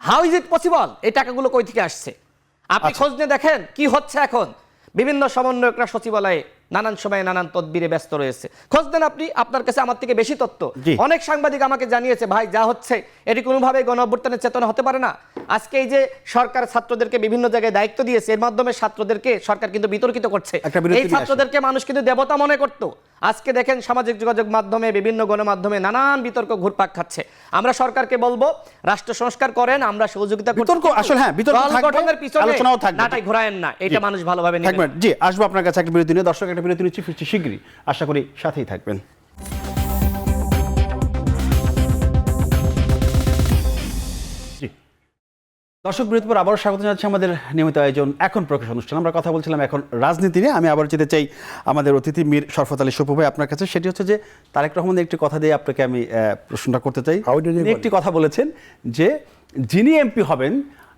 হাউ ইজ ইট পসিবল? এই টাকাগুলো কই থেকে আসছে? আপনি খোঁজ নিয়ে দেখেন কি হচ্ছে এখন। বিভিন্ন সমন্বয়করা সচিবালয়ে নানান সময়ে নানান তদবিরে ব্যস্ত রয়েছে। খোঁজ দেন আপনি, আপনার কাছে আমার থেকে বেশি তথ্য। জি। অনেক সাংবাদিক আমাকে জানিয়েছে, ভাই যা হচ্ছে এটি কোনোভাবে গণ অভ্যুত্থানের চেতনা হতে পারে না। আজকে এই যে সরকার ছাত্রদেরকে বিভিন্ন জায়গায় দায়িত্ব দিয়েছে, এর মাধ্যমে ছাত্রদেরকে সরকার কিন্তু বিতর্কিত করছে। একটা বিরতি এই নিয়ে ছাত্রদেরকে মানুষ কিন্তু দেবতা মনে করতো। আজকে দেখেন সামাজিক যোগাযোগ মাধ্যমে, বিভিন্ন গণমাধ্যমে নানান বিতর্ক ঘুরপাক খাচ্ছে। আমরা সরকারকে বলবো রাষ্ট্র সংস্কার করেন, আমরা সহযোগিতা করছি, বিতর্ক আসলে হ্যাঁ, বিতর্ক দল থাকবে, গঠনের পিছনে আলোচনাও থাকবে। নাটাই ঘোরায়েন না, এটা জি। মানুষ ভালোভাবে এক নেবে। মিনিট, জি, আসবো আপনার কাছে একটা বিরতি নিয়ে। দর্শক, একটা বিরতি নিচ্ছি, ফিরছি শীঘ্রই, আশা করি সাথেই থাকবেন। জি, দর্শক, বিরতির পর আবারও স্বাগত জানাচ্ছি আমাদের নিয়মিত আয়োজন এখন প্রকাশ অনুষ্ঠান। আমরা কথা বলছিলাম এখন রাজনীতি নিয়ে। আমি আবার যেতে চাই আমাদের অতিথি মীর শরফত আলী সুপু ভাই আপনার কাছে। সেটি হচ্ছে যে তারেক রহমানের একটি কথা দিয়ে আপনাকে আমি প্রশ্নটা করতে চাই। How did he তিনি একটি কথা বলেছেন যে যিনি এমপি হবেন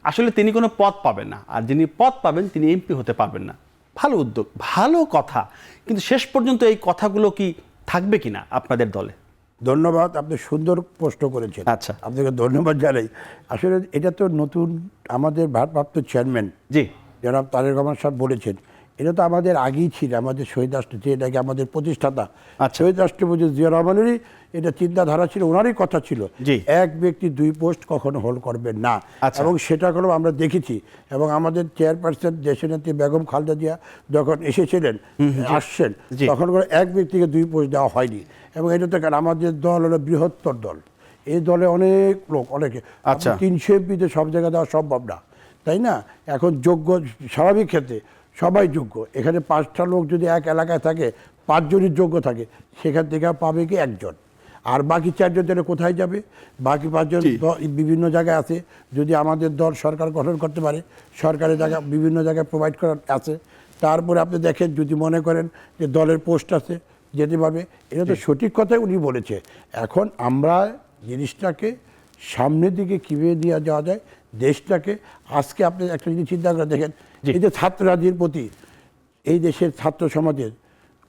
আসলে তিনি কোনো পদ পাবেন না, আর যিনি পদ পাবেন তিনি এমপি হতে পারবেন না। ভালো উদ্যোগ, ভালো কথা, কিন্তু শেষ পর্যন্ত এই কথাগুলো কি থাকবে কিনা আপনাদের দলে? ধন্যবাদ, আপনি সুন্দর প্রশ্ন করেছেন। আচ্ছা। আপনাকে ধন্যবাদ জানাই। আসলে এটা তো নতুন, আমাদের ভারপ্রাপ্ত চেয়ারম্যান জি, জনাব তারেক রহমান সাহেব বলেছেন, এটা তো আমাদের আগেই ছিল, আমাদের শহীদ রাষ্ট্রপতি, এটাকে আমাদের প্রতিষ্ঠাতা আচ্ছা। শহীদ রাষ্ট্রপতি জিয়া রহমানেরই এটা চিন্তাধারা ছিল, ওনারই কথা ছিল, জি। এক ব্যক্তি দুই পোস্ট কখনো হোল্ড করবেন না। আচ্ছা। এবং সেটা হলো আমরা দেখেছি। এবং আমাদের চেয়ারপারসন দেশনেত্রী বেগম খালেদা জিয়া যখন এসেছিলেন, আসছেন, জি। তখন করে এক ব্যক্তিকে দুই পোস্ট দেওয়া হয়নি। এবং এটা তো কারণ আমাদের দল হলো বৃহত্তর দল, এই দলে অনেক লোক, অনেকে, আচ্ছা। 300 এমপিতে সব জায়গায় দেওয়া সম্ভব না, তাই না? এখন যোগ্য, স্বাভাবিক ক্ষেত্রে সবাই যোগ্য। এখানে 5টা লোক যদি এক এলাকায় থাকে, 5 জনই যোগ্য থাকে, সেখান থেকে পাবে কি একজন, আর বাকি 4 জন তাহলে কোথায় যাবে? বাকি 5 জন বিভিন্ন জায়গায় আছে। যদি আমাদের দল সরকার গঠন করতে পারে, সরকারের জায়গা বিভিন্ন জায়গায় প্রোভাইড করার আছে। তারপরে আপনি দেখেন, যদি মনে করেন যে দলের পোস্ট আছে, যেতে পারবে। এটা তো সঠিক কথাই উনি বলেছে। এখন আমরা জিনিসটাকে সামনের দিকে কীভাবে নিয়ে যাওয়া যায়, দেশটাকে, আজকে আপনি একটা জিনিস চিন্তা করে দেখেন, এই যে ছাত্ররাজনীতির প্রতি এই দেশের ছাত্র সমাজের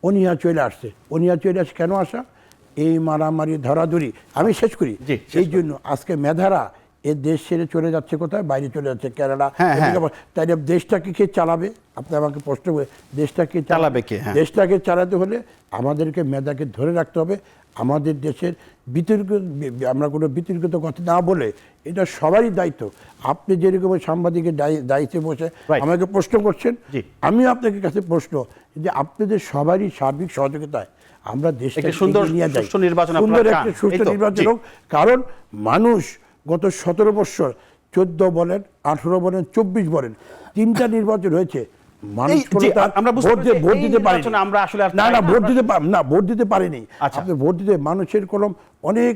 অনীহা চলে আসছে। অনীহা চলে আসছে কেন আসা? এই মারামারি, ধরাধরি। আমি শেষ করি। জি, এই জন্য আজকে মেধারা এ দেশ ছেড়ে চলে যাচ্ছে কোথায়? বাইরে চলে যাচ্ছে, কেরালা। হ্যাঁ, হ্যাঁ। তাই দেশটাকে কে চালাবে? আপনি আমাকে প্রশ্ন করে, দেশটাকে চালাবে কে? হ্যাঁ। দেশটাকে চালাতে হলে আমাদেরকে মেধাকে ধরে রাখতে হবে। আমাদের দেশের আমরা কোনো বিতর্কিত কথা না বলে এটা সবারই দায়িত্ব। আপনি যেরকম সাংবাদিকের দায়িত্বে বসে Right. আমাকে প্রশ্ন করছেন, জি। আমি আপনাকে কাছে প্রশ্ন যে আপনাদের সবারই সার্বিক সহযোগিতায় আমরা দেশটা একটা সুন্দর নিয়ে যাই, সুষ্ঠু নির্বাচন সুন্দর আপনারা একটা চান। সুষ্ঠু এই তো, নির্বাচন জি। হোক। কারণ মানুষ গত 17 বছর 14 বলেন, 18 বলেন, 24 বলেন, 3টা নির্বাচন হয়েছে, মানুষ এই, কোনো জি, তার আমরা বুঝতে পেরেছি, ভোট এই দিতে পারেনি। নির্বাচনে আমরা আসলে আর না চাই না না, ভোট আমরা- দিতে না ভোট দিতে পারেনি। আচ্ছা। আপনি ভোট দিতে মানুষের কোনো অনেক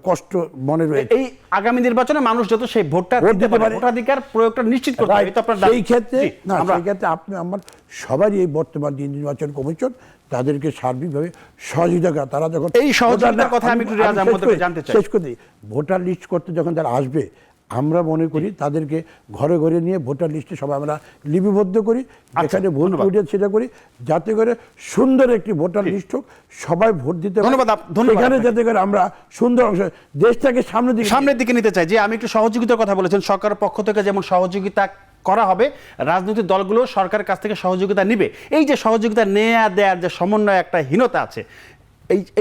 কষ্ট মনে রয়েছে। এই আগামী নির্বাচনে মানুষ যত সেই ভোটটা ভোট দিতে দিতে পারে, পারে। ভোটাধিকার প্রয়োগটা নিশ্চিত করতে হবে, Right. এই তো আপনার দাবি। সেই ক্ষেত্রে জি, না, আমরা সেই ক্ষেত্রে আপনি আমার সবারই এই বর্তমান যে নির্বাচন কমিশন তাদেরকে সার্বিকভাবে সহযোগিতা করে। তারা যখন এই সহযোগিতার কথা আমি একটু রিয়াজ শেষ আহমদের করি, জানতে চাই। শেষ করে দিই। ভোটার লিস্ট করতে যখন তারা আসবে, আমরা মনে করি তাদেরকে ঘরে ঘরে নিয়ে ভোটার লিস্টে সবাই আমরা লিপিবদ্ধ করি, যেখানে ভুল ধন্যবাদ। ত্রুটি সেটা করি, যাতে করে সুন্দর একটি ভোটার লিস্ট হোক, সবাই ভোট দিতে পারে। ধন্যবাদ ধন্যবাদ সেখানে আপনাকে। যাতে করে আমরা সুন্দর অংশ দেশটাকে সামনের দিকে সামনের দিকে নিতে চাই। যে আমি একটু সহযোগিতার কথা বলেছেন, সরকারের পক্ষ থেকে যেমন সহযোগিতা করা হবে, রাজনৈতিক দলগুলো সরকারের কাছ থেকে সহযোগিতা নিবে। এই যে সহযোগিতা নেয়া দেয়ার যে সমন্বয় একটা হীনতা আছে,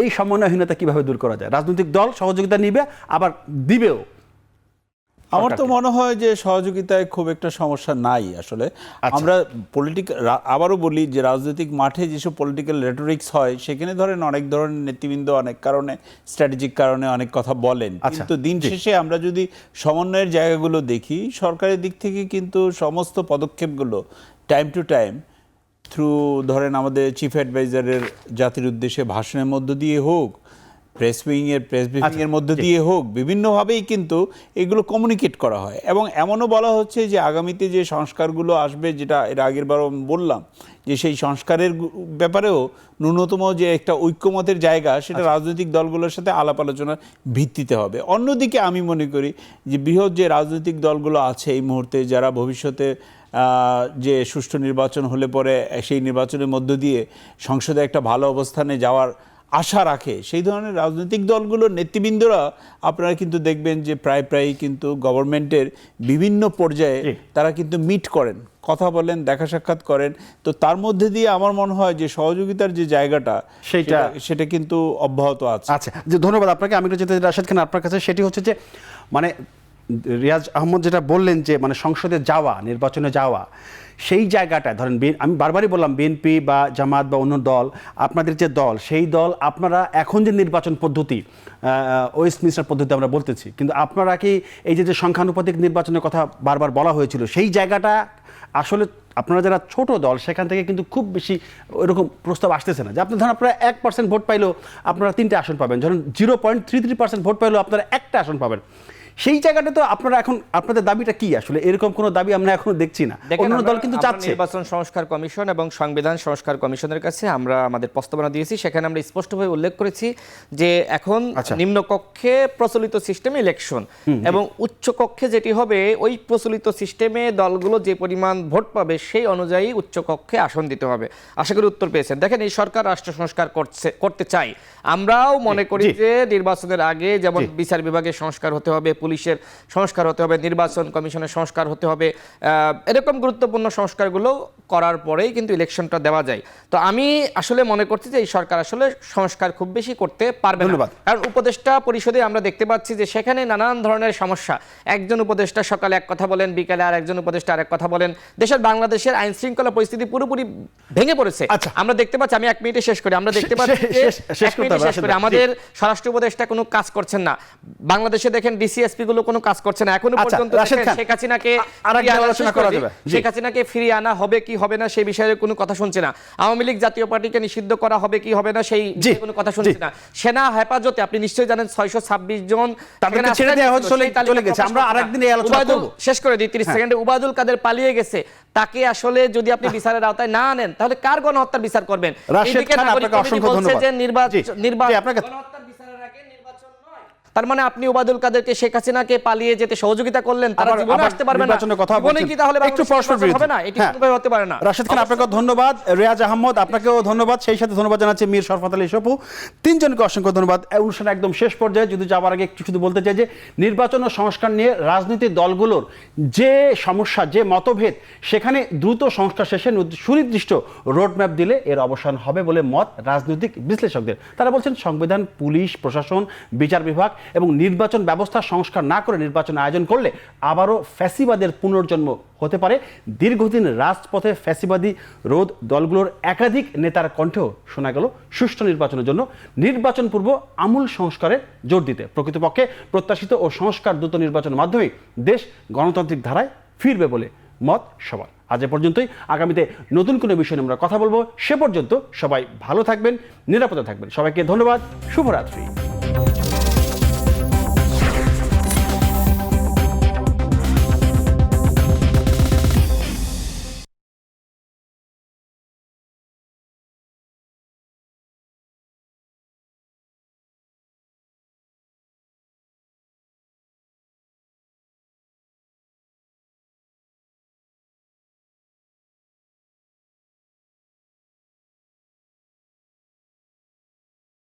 এই সমন্বয়হীনতা কিভাবে দূর করা যায়? রাজনৈতিক দল সহযোগিতা নিবে, আবার দিবেও। আমার তো মনে হয় যে সহযোগিতায় খুব একটা সমস্যা নাই আসলে। আচ্ছা। আমরা আবারও বলি যে রাজনৈতিক মাঠে যেসব পলিটিক্যাল রেটোরিক্স হয়, সেখানে ধরেন অনেক ধরনের নেতৃবৃন্দ অনেক কারণে, স্ট্র্যাটেজিক কারণে অনেক কথা বলেন, আচ্ছা, কিন্তু দিন শেষে আমরা যদি সমন্বয়ের জায়গাগুলো দেখি, সরকারের দিক থেকে কিন্তু সমস্ত পদক্ষেপগুলো টাইম টু টাইম থ্রু ধরেন আমাদের চিফ অ্যাডভাইজারের জাতির উদ্দেশ্যে ভাষণের মধ্য দিয়ে হোক, প্রেস ব্রিফিংয়ের মধ্য দিয়ে হোক, বিভিন্নভাবেই কিন্তু এগুলো কমিউনিকেট করা হয়। এবং এমনও বলা হচ্ছে যে আগামীতে যে সংস্কারগুলো আসবে, যেটা এর আগের বারও বললাম, যে সেই সংস্কারের ব্যাপারেও ন্যূনতম যে একটা ঐক্যমতের জায়গা, সেটা রাজনৈতিক দলগুলোর সাথে আলাপ আলোচনার ভিত্তিতে হবে। অন্যদিকে আমি মনে করি যে বৃহৎ যে রাজনৈতিক দলগুলো আছে এই মুহূর্তে, যারা ভবিষ্যতে যে সুষ্ঠু নির্বাচন হলে পরে সেই নির্বাচনের মধ্য দিয়ে সংসদে একটা ভালো অবস্থানে যাওয়ার আশা রাখে, সেই ধরনের রাজনৈতিক দলগুলোর নেতৃবৃন্দরা আপনারা কিন্তু দেখবেন যে প্রায়ই কিন্তু গভর্নমেন্টের বিভিন্ন পর্যায়ে তারা কিন্তু মিট করেন, কথা বলেন, দেখা সাক্ষাৎ করেন। তো তার মধ্যে দিয়ে আমার মনে হয় যে সহযোগিতার যে জায়গাটা, সেটা কিন্তু অব্যাহত আছে। আচ্ছা, যে ধন্যবাদ আপনাকে। আমি একটু যেতে চাই রাশেদ খান আপনার কাছে। সেটি হচ্ছে যে মানে রিয়াজ আহমদ যেটা বললেন যে মানে সংসদে যাওয়া, নির্বাচনে যাওয়া, সেই জায়গাটা ধরেন আমি বারবারই বললাম, বিএনপি বা জামাত বা অন্য দল, আপনাদের যে দল, সেই দল আপনারা এখন যে নির্বাচন পদ্ধতি, ওয়েস্টমিনিস্টার পদ্ধতি আমরা বলতেছি, কিন্তু আপনারা কি এই যে সংখ্যানুপাতিক নির্বাচনের কথা বারবার বলা হয়েছিল, সেই জায়গাটা আসলে আপনারা যারা ছোট দল, সেখান থেকে কিন্তু খুব বেশি ওইরকম প্রস্তাব আসতেছে না। যে আপনি ধরেন আপনারা 1% ভোট পাইলেও আপনারা 3টে আসন পাবেন, ধরেন 0.33% ভোট পাইলেও আপনারা 1টা আসন পাবেন। সেই জায়গাটা তো আপনারা এখন, আপনাদের দাবিটা কি আসলে? এরকম কোনো দাবি আমরা এখনো দেখছি না। অন্য দল কিন্তু চাচ্ছে। নির্বাচন সংস্কার কমিশন এবং সংবিধান সংস্কার কমিশনের কাছে আমরা আমাদের প্রস্তাবনা দিয়েছি, সেখানে আমরা স্পষ্টভাবে উল্লেখ করেছি যে এখন নিম্নকক্ষে প্রচলিত সিস্টেমে ইলেকশন এবং উচ্চ কক্ষে যেটি হবে, ওই প্রচলিত সিস্টেমে দলগুলো যে পরিমাণ ভোট পাবে সেই অনুযায়ী উচ্চ কক্ষে আসন দিতে হবে। আশা করি উত্তর পেয়েছেন। দেখেন, এই সরকার রাষ্ট্র সংস্কার করতে চাই। আমরাও মনে করি যে নির্বাচনের আগে যেমন বিচার বিভাগের সংস্কার হতে হবে, পুলিশের সংস্কার হতে হবে, নির্বাচন কমিশনের সংস্কার হতে হবে, এরকম গুরুত্বপূর্ণ সংস্কারগুলো করার পরেই কিন্তু ইলেকশনটা দেওয়া যায়। তো আমি আসলে মনে করছি যে এই সরকার আসলে সংস্কার খুব বেশি করতে পারবে না, কারণ উপদেষ্টা পরিষদে আমরা দেখতে পাচ্ছি যে সেখানে নানান ধরনের সমস্যা। একজন উপদেষ্টা সকালে এক কথা বলেন, বিকালে আর একজন উপদেষ্টা আরেক কথা বলেন। বাংলাদেশের আইন শৃঙ্খলা পরিস্থিতি পুরোপুরি ভেঙে পড়েছে। আমরা দেখতে পাচ্ছি, আমি 1 মিনিটে শেষ করি, আমরা দেখতে পাচ্ছি আমাদের স্বরাষ্ট্র উপদেষ্টা কোনো কাজ করছেন না। বাংলাদেশে দেখেন ডিসিএসপি গুলো কোনো কাজ করছে না এখনো পর্যন্ত। শেখ হাসিনাকে ফিরিয়ে আনা হবে কি হবে না সেই বিষয়ে কোনো কথা শুনছে না। আওয়ামী লীগ জাতীয় পার্টিকে নিষিদ্ধ করা হবে কি হবে না সেই কোনো কথা শুনছে না। সেনা হেফাজতে আপনি নিশ্চয়ই জানেন 626 জন শেষ করে দিই 30 সেকেন্ডে। উবায়দুল কাদের পালিয়ে গেছে, তাকে আসলে যদি আপনি বিচারের আওতায় না আনেন তাহলে কার গণহত্যার বিচার করবেন? তার মানে আপনি ওবায়দুল কাদেরকে শেখ হাসিনাকে পালিয়ে যেতে সহযোগিতা করলেন, তারা আবার- জীবনে আবার আসতে পারবে না, নির্বাচনের কথা জীবনে বলছেন। কি তাহলে একটু বাংলাদেশে পরস্পর নির্বাচন হবে না? বিরোধী। এটি হ্যাঁ। কোনোভাবে হতে পারে না। রাশেদ খান, আপনাকে ধন্যবাদ। রিয়াজ আহমদ, আপনাকেও ধন্যবাদ। সেই সাথে ধন্যবাদ জানাচ্ছি মীর শরফত আলী সপু। তিনজনকে অসংখ্য ধন্যবাদ। এই অনুষ্ঠানে একদম শেষ পর্যায়ে যদি যাওয়ার আগে একটু শুধু বলতে চাই যে নির্বাচন ও সংস্কার নিয়ে রাজনৈতিক দলগুলোর যে সমস্যা, যে মতভেদ, সেখানে দ্রুত সংস্কার শেষে সুনির্দিষ্ট রোডম্যাপ দিলে এর অবসান হবে বলে মত রাজনৈতিক বিশ্লেষকদের। তারা বলছেন সংবিধান, পুলিশ, প্রশাসন, বিচার বিভাগ এবং নির্বাচন ব্যবস্থা সংস্কার না করে নির্বাচন আয়োজন করলে আবারও ফ্যাসিবাদের পুনর্জন্ম হতে পারে। দীর্ঘদিন রাজপথে ফ্যাসিবাদী রোধ দলগুলোর একাধিক নেতার কণ্ঠেও শোনা গেল সুষ্ঠু নির্বাচনের জন্য নির্বাচন পূর্ব আমূল সংস্কারে জোর দিতে। প্রকৃতপক্ষে প্রত্যাশিত ও সংস্কার দ্রুত নির্বাচনের মাধ্যমেই দেশ গণতান্ত্রিক ধারায় ফিরবে বলে মত সবার। আজ এ পর্যন্তই। আগামীতে নতুন কোনো বিষয় নিয়ে আমরা কথা বলবো। সে পর্যন্ত সবাই ভালো থাকবেন, নিরাপদে থাকবেন। সবাইকে ধন্যবাদ। শুভরাত্রি।